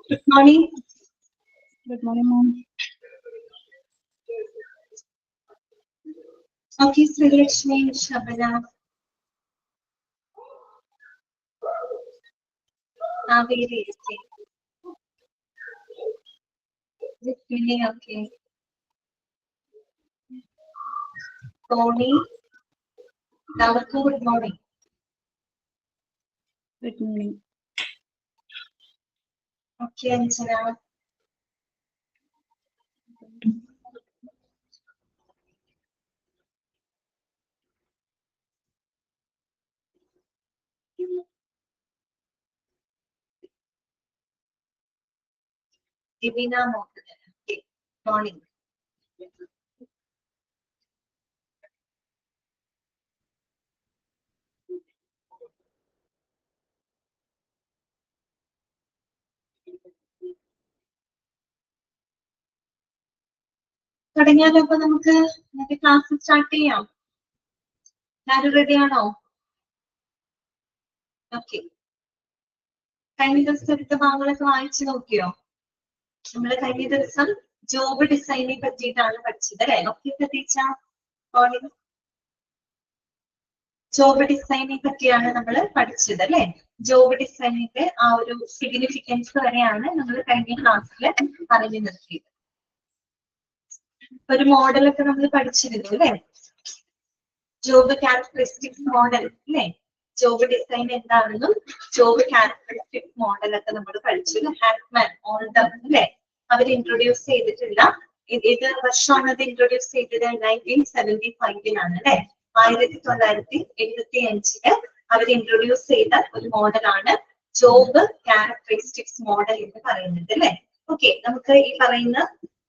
Good morning. Good morning, ma'am. Okay, Srilakshmi, Shabana. Naviri, okay. Good morning, okay. Tony. Davarku, good morning. Good morning. Okay, Anjana. Divina Mohan. Okay, morning. തുടങ്ങിയാലോ അപ്പൊ നമുക്ക് class start ചെയ്യാം. എല്ലാവരും ready ആണോ? Okay. കഴിഞ്ഞ ദിവസം എടുത്ത ഭാഗങ്ങളൊക്കെ വായിച്ചു നോക്കിയോ? നമ്മള് കഴിഞ്ഞ ദിവസം ജോബ് ഡിസൈനെ പറ്റിയിട്ടാണ് പഠിച്ചത് അല്ലെ? ഓക്കെ പ്രതീക്ഷ. ജോബ് ഡിസൈനെ പറ്റിയാണ് നമ്മൾ പഠിച്ചത് അല്ലെ? ജോബ് ഡിസൈനിന്റെ ആ ഒരു സിഗ്നിഫിക്കൻസ് വരെയാണ് നമ്മൾ കഴിഞ്ഞ ക്ലാസ്സിൽ പറഞ്ഞു നിർത്തിയത്. ഒരു മോഡലൊക്കെ നമ്മൾ പഠിച്ചിരുന്നു അല്ലെ? ജോബ് ക്യാരക്ടറിസ്റ്റിക്സ് മോഡൽ അല്ലെ? ജോബ് ഡിസൈൻ എന്താണെന്നും ജോബ് ക്യാരക്ടറിസ്റ്റിക് മോഡലൊക്കെ നമ്മൾ പഠിച്ചു. ഹാക്മാൻ, ഓൾഡം അല്ലെ? അവർ ഇൻട്രൊഡ്യൂസ് ചെയ്തിട്ടില്ല. ഏത് വർഷമാണ് അത് ഇൻട്രൊഡ്യൂസ് ചെയ്തത്? 1975 അല്ലെ? 1975 അവർ ഇൻട്രൊഡ്യൂസ് ചെയ്ത ഒരു മോഡലാണ് ജോബ് ക്യാരക്ടറിസ്റ്റിക്സ് മോഡൽ എന്ന് പറയുന്നത് അല്ലെ? ഓക്കെ, നമുക്ക് ഈ പറയുന്ന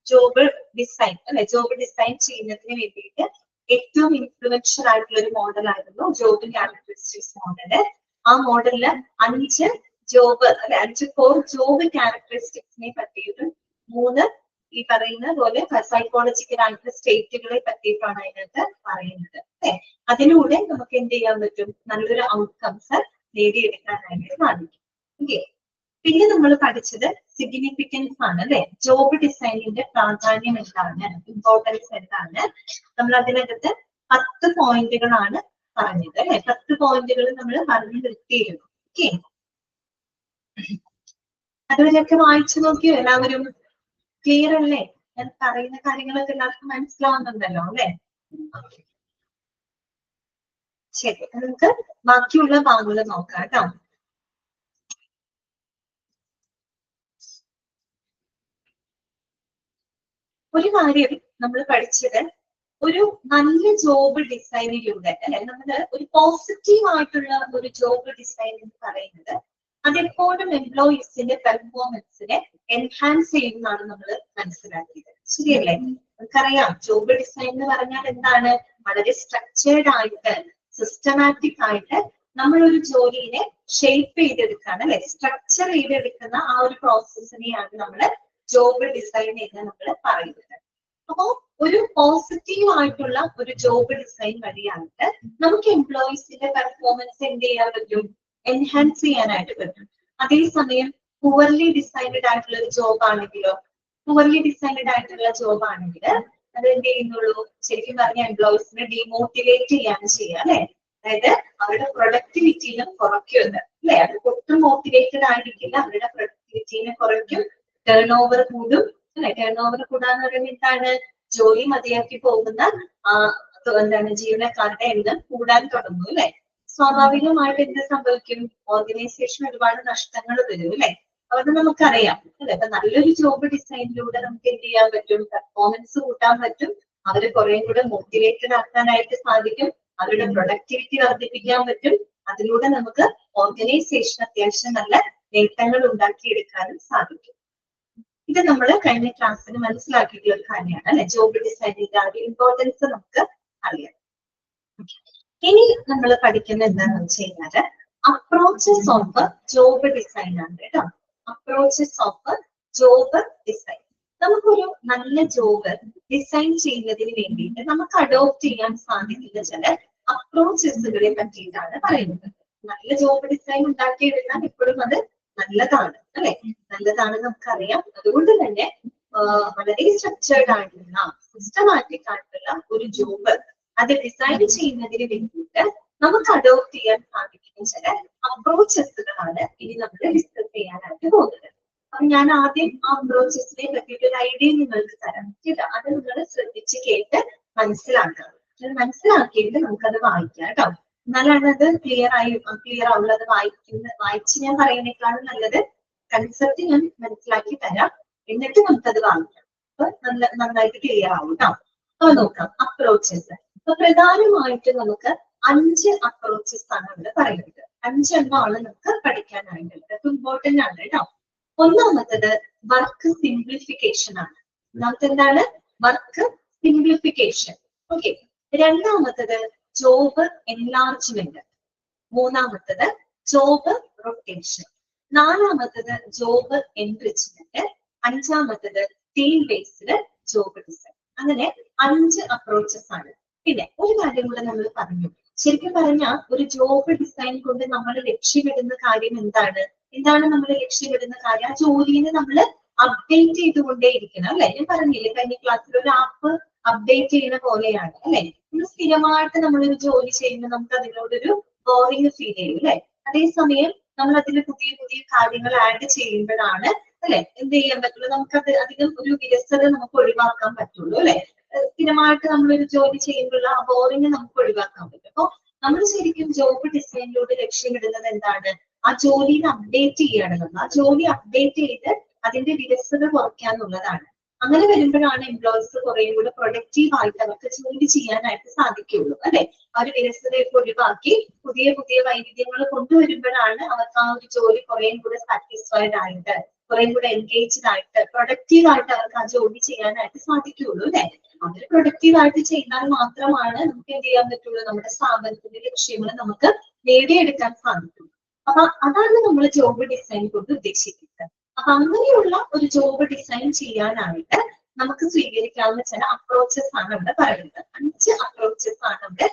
ജോബ് ഡിസൈൻ അല്ലെ, ജോബ് ഡിസൈൻ ചെയ്യുന്നതിന് വേണ്ടിയിട്ട് ഏറ്റവും ഇൻഫ്ലുവൻഷ്യൽ ആയിട്ടുള്ള ഒരു മോഡലായിരുന്നു ജോബ് ക്യാരക്ടറിസ്റ്റിക്സ് മോഡല്. ആ മോഡലില് 5 ജോബ് അല്ലെ, 5 കോർ ജോബ് ക്യാരക്ടറിസ്റ്റിക്സിനെ പറ്റിയിട്ടും 3 ഈ പറയുന്ന പോലെ സൈക്കോളജിക്കൽ ആയിട്ടുള്ള സ്റ്റേറ്റുകളെ പറ്റിയിട്ടാണ് അതിനകത്ത് പറയുന്നത് അല്ലെ? അതിലൂടെ നമുക്ക് എന്ത് ചെയ്യാൻ പറ്റും? നല്ലൊരു ഔട്ട്കംസ് നേടിയെടുക്കാനായിട്ട് സാധിക്കും. ഓക്കെ, പിന്നെ നമ്മൾ പഠിച്ചത് സിഗ്നിഫിക്കൻസ് ആണ് അല്ലെ? ജോബ് ഡിസൈനിന്റെ പ്രാധാന്യം എന്താണ്, ഇമ്പോർട്ടൻസ് എന്താണ്? നമ്മൾ അതിനകത്ത് 10 പോയിന്റുകളാണ് പറഞ്ഞത് അല്ലെ? 10 പോയിന്റുകൾ നമ്മൾ പറഞ്ഞു നിർത്തിയിരുന്നു. ഓക്കെ, അതുവരെയൊക്കെ വായിച്ചു നോക്കിയോ എല്ലാവരും? ക്ലിയർ അല്ലേ? ഞാൻ പറയുന്ന കാര്യങ്ങളൊക്കെ എല്ലാവർക്കും മനസ്സിലാവുന്നുണ്ടല്ലോ അല്ലെ? ശരി, നമുക്ക് ബാക്കിയുള്ള ഭാഗങ്ങൾ നോക്കാം കേട്ടോ. ഒരു കാര്യം നമ്മൾ പഠിച്ചത്, ഒരു നല്ല ജോബ് ഡിസൈനിലൂടെ അല്ലെ, നമ്മള് ഒരു പോസിറ്റീവ് ആയിട്ടുള്ള ഒരു ജോബ് ഡിസൈൻ എന്ന് പറയുന്നത് അതെപ്പോഴും എംപ്ലോയീസിന്റെ പെർഫോമൻസിനെ എൻഹാൻസ് ചെയ്യുന്നതാണ് നമ്മൾ മനസ്സിലാക്കിയത്. ശരിയല്ലേ? നമുക്കറിയാം ജോബ് ഡിസൈൻ എന്ന് പറഞ്ഞാൽ എന്താണ്? വളരെ സ്ട്രക്ചേർഡ് ആയിട്ട് സിസ്റ്റമാറ്റിക് ആയിട്ട് നമ്മൾ ഒരു ജോലിനെ ഷേപ്പ് ചെയ്തെടുക്കാണ് അല്ലെ? സ്ട്രക്ചർ ചെയ്തെടുക്കുന്ന ആ ഒരു പ്രോസസ്സിനെയാണ് നമ്മൾ ജോബ് ഡിസൈൻ എന്ന് നമ്മൾ പറയുന്നത്. അപ്പോ ഒരു പോസിറ്റീവ് ആയിട്ടുള്ള ഒരു ജോബ് ഡിസൈൻ വഴിയായിട്ട് നമുക്ക് എംപ്ലോയീസിന്റെ പെർഫോമൻസ് എന്ത് ചെയ്യാൻ പറ്റും? എൻഹാൻസ് ചെയ്യാനായിട്ട് പറ്റും. അതേസമയം പുവർലി ഡിസൈൻഡ് ആയിട്ടുള്ള ഒരു ജോബ് ആണെങ്കിലോ, പുവർലി ഡിസൈൻഡ് ആയിട്ടുള്ള ജോബ് ആണെങ്കിൽ അത് എന്ത് ചെയ്യുന്നുള്ളൂ? ശരിക്കും പറഞ്ഞ എംപ്ലോയീസിനെ ഡിമോട്ടിവേറ്റ് ചെയ്യാണ് ചെയ്യുക അല്ലെ? അതായത് അവരുടെ പ്രൊഡക്ടിവിറ്റീനെ കുറയ്ക്കുന്നത് അല്ലെ? അത് ഒട്ടും മോട്ടിവേറ്റഡ് ആയിരിക്കില്ല, അവരുടെ പ്രൊഡക്ടിവിറ്റീനെ കുറയ്ക്കും, ടേൺ ഓവർ കൂടും അല്ലെ? ടേൺ ഓവർ കൂടാന്ന് പറയുന്നത് എന്താണ്? ജോലി മതിയാക്കി പോകുന്ന എന്താണ് ജീവനക്കാരുടെ എണ്ണം കൂടാൻ തുടങ്ങും അല്ലെ? സ്വാഭാവികമായിട്ട് എന്ത് സംഭവിക്കും? ഓർഗനൈസേഷൻ ഒരുപാട് നഷ്ടങ്ങൾ വരും അല്ലെ? അത് നമുക്കറിയാം അല്ലെ? അപ്പൊ നല്ലൊരു ജോബ് ഡിസൈനിലൂടെ നമുക്ക് എന്ത് ചെയ്യാൻ പറ്റും? പെർഫോമൻസ് കൂട്ടാൻ പറ്റും, അവര് കുറേ കൂടെ മോട്ടിവേറ്റഡ് ആക്കാനായിട്ട് സാധിക്കും, അവരുടെ പ്രൊഡക്ടിവിറ്റി വർദ്ധിപ്പിക്കാൻ പറ്റും. അതിലൂടെ നമുക്ക് ഓർഗനൈസേഷൻ അത്യാവശ്യം നല്ല നേട്ടങ്ങൾ ഉണ്ടാക്കിയെടുക്കാനും സാധിക്കും. ഇത് നമ്മൾ കഴിഞ്ഞ ക്ലാസ്സിൽ മനസ്സിലാക്കിയിട്ടുള്ള ഒരു കാര്യമാണ് അല്ലെ? ജോബ് ഡിസൈനിന്റെ ആ ഒരു ഇമ്പോർട്ടൻസ് നമുക്ക് അറിയാം. ഇനി നമ്മൾ പഠിക്കുന്നത് എന്താണെന്ന് വെച്ച് കഴിഞ്ഞാല് അപ്രോച്ചസ് ഓഫ് ജോബ് ഡിസൈൻ ആണ് കേട്ടോ. Approaches of job design. നമുക്കൊരു നല്ല ജോബ് ഡിസൈൻ ചെയ്യുന്നതിന് വേണ്ടിയിട്ട് നമുക്ക് അഡോപ്റ്റ് ചെയ്യാൻ സാധിക്കുന്ന ചില അപ്രോച്ചസുകളെ പറ്റിയിട്ടാണ് പറയുന്നത്. നല്ല ജോബ് ഡിസൈൻ ഉണ്ടാക്കിയെടുക്കാൻ എപ്പോഴും അത് നല്ലതാണ് അല്ലെ, നല്ലതാണെന്ന് നമുക്കറിയാം. അതുകൊണ്ട് തന്നെ വളരെ സ്ട്രക്ചേർഡ് ആയിട്ടുള്ള സിസ്റ്റമാറ്റിക് ആയിട്ടുള്ള ഒരു ജോബ് അത് ഡിസൈൻ ചെയ്യുന്നതിന് വേണ്ടിയിട്ട് നമുക്ക് അഡോപ്റ്റ് ചെയ്യാൻ സാധിക്കുന്ന ചില അപ്രോച്ചസുകളാണ് ഇനി നമ്മൾ ഡിസ്കസ് ചെയ്യാനായിട്ട് പോകുന്നത്. അപ്പൊ ഞാൻ ആദ്യം ആ അപ്രോച്ചസിനെ പറ്റിയിട്ട് ഒരു ഐഡിയ നിങ്ങൾക്ക് തരാം. അത് നിങ്ങൾ ശ്രദ്ധിച്ച് കേട്ട് മനസ്സിലാക്കാം. മനസ്സിലാക്കിയിട്ട് നമുക്കത് വായിക്കാം കേട്ടോ. എന്നാലാണ് അത് ക്ലിയർ ആവുള്ളത്. അത് വായിച്ച് ഞാൻ പറയുന്നേക്കാളും നല്ലത് കൺസെപ്റ്റ് ഞാൻ മനസ്സിലാക്കി തരാം, എന്നിട്ട് നമുക്കത് വായിക്കാം. അപ്പൊ നന്നായിട്ട് ക്ലിയർ ആവും കേട്ടോ. അപ്പൊ നോക്കാം അപ്രോച്ചസ്. അപ്പൊ പ്രധാനമായിട്ട് നമുക്ക് 5 അപ്രോച്ചസ് ആണ് ഇവിടെ പറയുന്നത്. 5 എണ്ണമാണ് നമുക്ക് പഠിക്കാനായിട്ടുള്ളത്. ഇമ്പോർട്ടന്റ് ആണ് കേട്ടോ. ഒന്നാമത്തത് വർക്ക് സിംപ്ലിഫിക്കേഷൻ ആണ്. ഒന്നാമത്തെ എന്താണ്? Work simplification. ഓക്കെ. രണ്ടാമത്തത് ജോബ് എൻലാർജ്മെന്റ്. മൂന്നാമത്തത് ജോബ് റൊട്ടേഷൻ. നാലാമത്തത് ജോബ് എൻറിച്ച്മെന്റ്. അഞ്ചാമത്തത് ടീം ബേസ്ഡ് ജോബ് ഡിസൈൻ. അങ്ങനെ 5 അപ്രോച്ചസ് ആണ്. പിന്നെ ഒരു കാര്യം കൂടെ നമ്മൾ പറഞ്ഞു. ശരിക്കും പറഞ്ഞാൽ ഒരു ജോബ് ഡിസൈൻ കൊണ്ട് നമ്മൾ ലക്ഷ്യമിടുന്ന കാര്യം എന്താണ്? നമ്മൾ ലക്ഷ്യമിടുന്ന കാര്യം? ആ ജോലിനെ നമ്മൾ അപ്ഡേറ്റ് ചെയ്തുകൊണ്ടേയിരിക്കണം അല്ലെ. ഞാൻ പറഞ്ഞില്ലേ കഴിഞ്ഞ ക്ലാസ്സിൽ ഒരു ആപ്പ് അപ്ഡേറ്റ് ചെയ്യുന്ന പോലെയാണ് അല്ലെ. നമ്മൾ സ്ഥിരമായിട്ട് നമ്മളൊരു ജോലി ചെയ്യുമ്പോൾ നമുക്ക് അതിനോടൊരു ബോറിംഗ് ഫീൽ ചെയ്യും അല്ലെ. അതേസമയം നമ്മൾ അതിൽ പുതിയ പുതിയ കാര്യങ്ങൾ ആഡ് ചെയ്യുമ്പോഴാണ് അല്ലെ എന്ത് ചെയ്യാൻ പറ്റുള്ളൂ, നമുക്കത് അധികം ഒരു വിരസത നമുക്ക് ഒഴിവാക്കാൻ പറ്റുള്ളൂ അല്ലെ. സ്ഥിരമായിട്ട് നമ്മളൊരു ജോലി ചെയ്യുമ്പോഴുള്ള ആ ബോറിംഗ് നമുക്ക് ഒഴിവാക്കാൻ പറ്റും. അപ്പൊ നമ്മൾ ശരിക്കും ജോബ് ഡിസൈനിലൂടെ ലക്ഷ്യമിടുന്നത് എന്താണ്? ആ ജോലിനെ അപ്ഡേറ്റ് ചെയ്യുകയാണെന്നുള്ളത്. ആ ജോലി അപ്ഡേറ്റ് ചെയ്ത് അതിന്റെ വിരസത കുറയ്ക്കാന്നുള്ളതാണ്. അങ്ങനെ വരുമ്പോഴാണ് എംപ്ലോയീസ് കുറേയും കൂടെ പ്രൊഡക്റ്റീവ് ആയിട്ട് അവർക്ക് ജോലി ചെയ്യാനായിട്ട് സാധിക്കുള്ളൂ അല്ലെ. ആ ഒരു വിരസതയൊക്കെ ഒഴിവാക്കി പുതിയ പുതിയ വൈവിധ്യങ്ങൾ കൊണ്ടുവരുമ്പോഴാണ് അവർക്ക് ആ ഒരു ജോലി കുറേയും കൂടെ സാറ്റിസ്ഫൈഡ് ആയിട്ട്, കുറേയും കൂടെ എൻഗേജ്ഡ് ആയിട്ട്, പ്രൊഡക്റ്റീവ് ആയിട്ട് അവർക്ക് ആ ജോലി ചെയ്യാനായിട്ട് സാധിക്കുള്ളൂ അല്ലെ. അവർ പ്രൊഡക്റ്റീവ് ആയിട്ട് ചെയ്താൽ മാത്രമാണ് നമുക്ക് എന്ത് ചെയ്യാൻ പറ്റുള്ളൂ, നമ്മുടെ സ്ഥാപനത്തിന്റെ ലക്ഷ്യങ്ങൾ നമുക്ക് നേടിയെടുക്കാൻ സാധിക്കും. അപ്പൊ അതാണ് നമ്മൾ ജോബ് ഡിസൈൻ കൊണ്ട് ഉദ്ദേശിക്കുന്നത്. അപ്പൊ അങ്ങനെയുള്ള ഒരു ജോബ് ഡിസൈൻ ചെയ്യാനായിട്ട് നമുക്ക് സ്വീകരിക്കാവുന്ന ചില അപ്രോച്ചസ് ആണ് ഇവിടെ പറയുന്നത്. 5 അപ്രോച്ചസ് ആണ് ഇവിടെ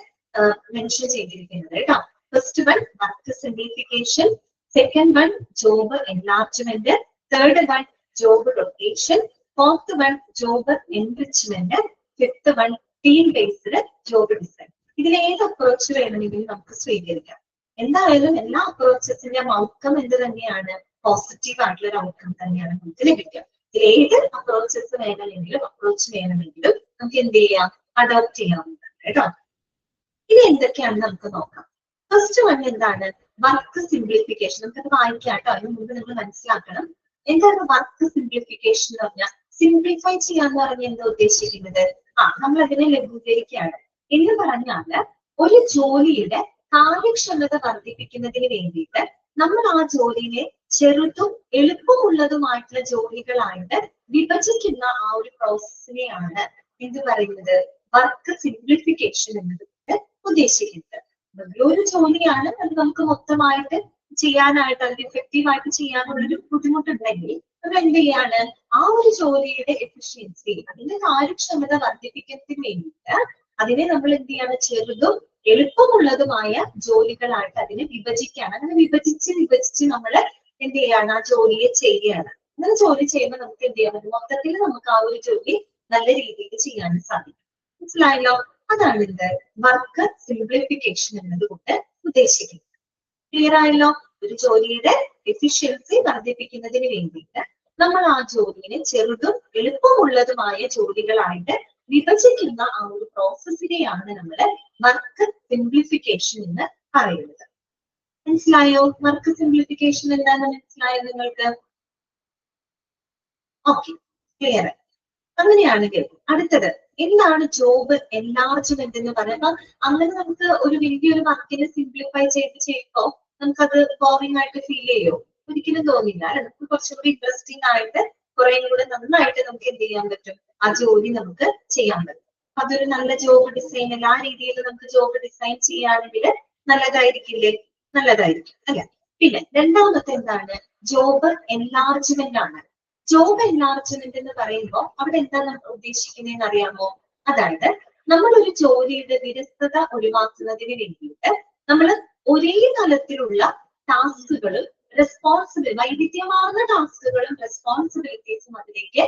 മെൻഷൻ ചെയ്തിരിക്കുന്നത് കേട്ടോ. First one work simplification, second one job enlargement, third one job rotation, fourth one job enrichment, fifth one team based job design. ഇതിൽ ഏത് അപ്രോച്ച് വേണമെങ്കിലും നമുക്ക് സ്വീകരിക്കാം. എന്തായാലും എല്ലാ അപ്രോച്ചസിന്റെ ഔട്ട്കം എന്ത് തന്നെയാണ്? പോസിറ്റീവ് ആയിട്ടുള്ള ഒരു ഔട്ട്കം തന്നെയാണ് നമുക്ക് ലഭിക്കുക. ഏത് അപ്രോച്ച് വേണമെങ്കിലും നമുക്ക് എന്ത് ചെയ്യാം? അഡോപ്റ്റ് ചെയ്യാവുന്നതാണ് കേട്ടോ. ഇനി എന്തൊക്കെയാണെന്ന് നമുക്ക് നോക്കാം. ഫസ്റ്റ് വൺ എന്താണ്? Work simplification. നമുക്കത് വായിക്കാം കേട്ടോ. അതിന് മുമ്പ് നമ്മൾ മനസ്സിലാക്കണം എന്താണ് വർക്ക് സിംപ്ലിഫിക്കേഷൻ എന്ന് പറഞ്ഞാൽ. സിംപ്ലിഫൈ ചെയ്യാന്ന് പറഞ്ഞാൽ എന്താ ഉദ്ദേശിക്കുന്നത്? നമ്മൾ അതിനെ ലഘൂകരിക്കുകയാണ് എന്ന് പറഞ്ഞാല് ഒരു ജോലിയുടെ കാര്യക്ഷമത വർദ്ധിപ്പിക്കുന്നതിന് വേണ്ടിയിട്ട് നമ്മൾ ആ ജോലിയെ ചെറുതും എളുപ്പമുള്ളതുമായിട്ടുള്ള ജോലികളായിട്ട് വിഭജിക്കുന്ന ആ ഒരു പ്രോസസ്സിനെയാണ് എന്ത് പറയുന്നത്? വർക്ക് സിംപ്ലിഫിക്കേഷൻ എന്നതുകൊണ്ട് ഉദ്ദേശിക്കുന്നത്. ഒരു ജോലിയാണ് അത് നമുക്ക് മൊത്തമായിട്ട് ചെയ്യാനായിട്ട്, അത് ഇഫക്റ്റീവ് ആയിട്ട് ചെയ്യാനുള്ളൊരു ബുദ്ധിമുട്ടുണ്ടെങ്കിൽ നമ്മൾ എന്ത് ചെയ്യാണ്? ആ ഒരു ജോലിയുടെ എഫിഷ്യൻസി, അതിന്റെ കാര്യക്ഷമത വർദ്ധിപ്പിക്കുന്നതിന് വേണ്ടിയിട്ട് അതിനെ നമ്മൾ എന്ത് ചെയ്യാണ്? ചെറുതും എളുപ്പമുള്ളതുമായ ജോലികളായിട്ട് അതിനെ വിഭജിക്കുകയാണ്. അങ്ങനെ വിഭജിച്ച് നമ്മൾ എന്ത് ചെയ്യാണ്? ആ ജോലിയെ ചെയ്യുകയാണ്. അങ്ങനെ ജോലി ചെയ്യുമ്പോൾ നമുക്ക് എന്ത് ചെയ്യാൻ പറ്റും? മൊത്തത്തിൽ നമുക്ക് ആ ഒരു ജോലി നല്ല രീതിയിൽ ചെയ്യാൻ സാധിക്കും. മനസ്സിലായല്ലോ? അതാണ് ഇത് വർക്ക് സിംപ്ലിഫിക്കേഷൻ എന്നതുകൊണ്ട് ഉദ്ദേശിക്കുന്നത്. ക്ലിയർ ആയല്ലോ? ഒരു ജോലിയുടെ എഫിഷ്യൻസി വർദ്ധിപ്പിക്കുന്നതിന് വേണ്ടിയിട്ട് നമ്മൾ ആ ജോലിയെ ചെറുതും എളുപ്പമുള്ളതുമായ ജോലികളായിട്ട് വിഭജിക്കുന്ന ആ ഒരു പ്രോസസ്സിനെയാണ് നമ്മൾ വർക്ക് സിംപ്ലിഫിക്കേഷൻ എന്ന് പറയുന്നത്. മനസ്സിലായോ? വർക്ക് സിംപ്ലിഫിക്കേഷൻ എന്താണെന്ന് മനസ്സിലായോ നിങ്ങൾക്ക്? Okay, clear. അങ്ങനെയാണെങ്കിൽ അടുത്തത് എന്താണ് ജോബ് എൻലാർജ്മെന്റ് എന്ന് പറയുമ്പോ? അങ്ങനെ നമുക്ക് ഒരു വലിയൊരു വർക്കിനെ സിംപ്ലിഫൈ ചെയ്യുമ്പോൾ നമുക്കത് ബോറിംഗ് ആയിട്ട് ഫീൽ ചെയ്യോ? ഒരിക്കലും തോന്നില്ല അല്ലെ. നമുക്ക് കുറച്ചുകൂടി ഇൻട്രസ്റ്റിംഗ് ആയിട്ട് കുറെ കൂടെ നന്നായിട്ട് നമുക്ക് എന്ത് ചെയ്യാൻ പറ്റും? ആ ജോലി നമുക്ക് ചെയ്യാൻ പറ്റും. അതൊരു നല്ല ജോബ് ഡിസൈൻ, എല്ലാ രീതിയിലും നമുക്ക് ജോബ് ഡിസൈൻ ചെയ്യുകയാണെങ്കിൽ നല്ലതായിരിക്കില്ലേ? നല്ലതായിരിക്കും അല്ലെ. പിന്നെ രണ്ടാമത്തെ എന്താണ്? ജോബ് എൻലാർജ്മെന്റ് ആണ്. ജോബ് എൻലാർജ്മെന്റ് എന്ന് പറയുമ്പോൾ അവിടെ എന്താണ് നമ്മൾ ഉദ്ദേശിക്കുന്നതെന്ന് അറിയാമോ? അതായത് നമ്മൾ ഒരു ജോലിയുടെ വിരസത ഒഴിവാക്കുന്നതിന് വേണ്ടിയിട്ട് നമ്മൾ ഒരേ തലത്തിലുള്ള ടാസ്കുകളും വൈവിധ്യമാർന്ന ടാസ്കുകളും റെസ്പോൺസിബിലിറ്റീസും അതിലേക്ക്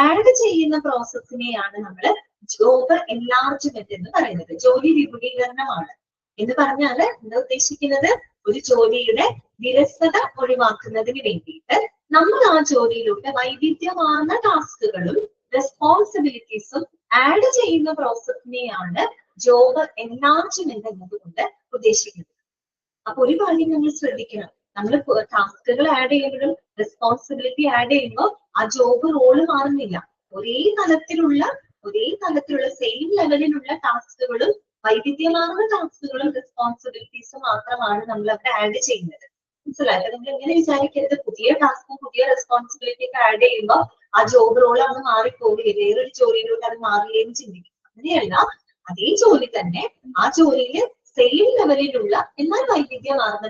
ആഡ് ചെയ്യുന്ന പ്രോസസ്സിനെയാണ് നമ്മൾ ജോബ് എൻലാർജ്മെന്റ് എന്ന് പറയുന്നത്. ജോലി വിപുലീകരണമാണ് എന്ന് പറഞ്ഞാൽ എന്താ ഉദ്ദേശിക്കുന്നത്? ഒരു ജോലിയുടെ വിരസത ഒഴിവാക്കുന്നതിന് വേണ്ടിയിട്ട് നമ്മൾ ആ ജോലിയിലൂടെ വൈവിധ്യമാർന്ന ടാസ്കുകളും റെസ്പോൺസിബിലിറ്റീസും ആഡ് ചെയ്യുന്ന പ്രോസസ്സിനെയാണ് ജോബ് എൻലാർജ്മെന്റ് എന്നതുകൊണ്ട് ഉദ്ദേശിക്കുന്നത്. അപ്പൊ ഒരു കാര്യം നമ്മൾ ശ്രദ്ധിക്കണം, നമ്മൾ ടാസ്കുകൾ ആഡ് ചെയ്യുമ്പോഴും റെസ്പോൺസിബിലിറ്റി ആഡ് ചെയ്യുമ്പോൾ ആ ജോബ് റോള് മാറുന്നില്ല. ഒരേ തലത്തിലുള്ള സെയിം ലെവലിലുള്ള ടാസ്കുകളും വൈവിധ്യമാർന്ന ടാസ്കുകളും റെസ്പോൺസിബിലിറ്റീസും മാത്രമാണ് നമ്മൾ അവിടെ ആഡ് ചെയ്യുന്നത്. മനസ്സിലായോ? നിങ്ങൾ എങ്ങനെ വിചാരിക്കരുത് പുതിയ ടാസ്കും പുതിയ റെസ്പോൺസിബിലിറ്റി ഒക്കെ ആഡ് ചെയ്യുമ്പോൾ ആ ജോബ് റോൾ അവിടെ മാറിപ്പോകില്ലേ, വേറൊരു ജോലിയിലൂടെ അത് മാറില്ലേന്ന് ചിന്തിക്കും. അങ്ങനെയല്ല, അതേ ജോലി തന്നെ ആ ജോലിയിൽ സെയിം ലെവലിലുള്ള എന്നാൽ വൈവിധ്യമാർന്ന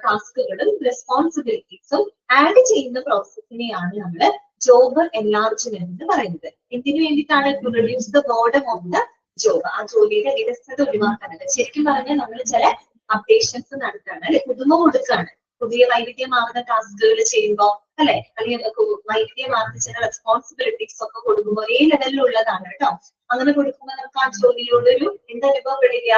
ടാസ്കുകളും റെസ്പോൺസിബിലിറ്റീസും ആഡ് ചെയ്യുന്ന പ്രോസസ്സിനെയാണ് നമ്മൾ ജോബ് എൻലാർജ്മെന്റ് എന്ന് പറയുന്നത്. എന്തിനു വേണ്ടിയിട്ടാണ്? To reduce the boredom of the job. ആ ജോലിയുടെ വിരസത ഒഴിവാക്കാനാണ്. ശരിക്കും പറഞ്ഞാൽ നമ്മൾ ചില അപ്ഡേഷൻസ് നടത്തുകയാണ്, അല്ലെ, പുതുമ കൊടുക്കുകയാണ്. പുതിയ വൈവിധ്യമാർന്ന ടാസ്കുകൾ ചെയ്യുമ്പോൾ, അല്ലെ, അല്ലെങ്കിൽ വൈവിധ്യമാർന്ന ചില റെസ്പോൺസിബിലിറ്റീസ് ഒക്കെ കൊടുക്കുമ്പോൾ ഒരേ ലെവലിലുള്ളതാണ് കേട്ടോ. അങ്ങനെ കൊടുക്കുമ്പോൾ നമുക്ക് ആ ജോലിയോടൊരു എന്തനുഭവപ്പെടില്ല,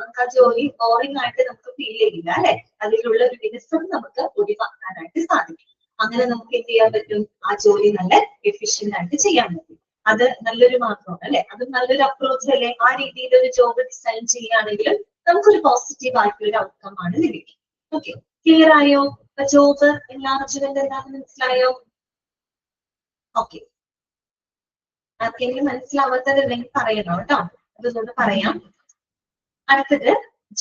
നമുക്ക് ആ ജോലി ബോറിംഗ് ആയിട്ട് നമുക്ക് ഫീൽ ചെയ്യില്ല, അല്ലെ. അതിലുള്ള ഒരു വിരസം നമുക്ക് ഒഴിവാക്കാനായിട്ട് സാധിക്കും. അങ്ങനെ നമുക്ക് എന്ത് ചെയ്യാൻ പറ്റും? ആ ജോലി നല്ല എഫിഷ്യന്റ് ആയിട്ട് ചെയ്യാൻ പറ്റും. അത് നല്ലൊരു മാർഗമാണ്, അല്ലെ. അത് നല്ലൊരു അപ്രോച്ച് അല്ലെ. ആ രീതിയിൽ ഒരു ജോബ് ഡിസൈൻ ചെയ്യുകയാണെങ്കിലും നമുക്കൊരു പോസിറ്റീവ് ആയിട്ടുള്ള ഒരു ഔട്ട്കം ആണ് ലഭിക്കും. ഓക്കെ, ക്ലിയർ ആയോ? ജോബ് എൻലാർജ്മെന്റ് എന്താണെന്ന് മനസ്സിലായോ? ഓക്കെ, ആർക്കെങ്കിലും മനസ്സിലാവാത്തതുണ്ടെങ്കിൽ പറയണം കേട്ടോ. അതൊന്നുകൂടെ പറയാം. അടുത്തത്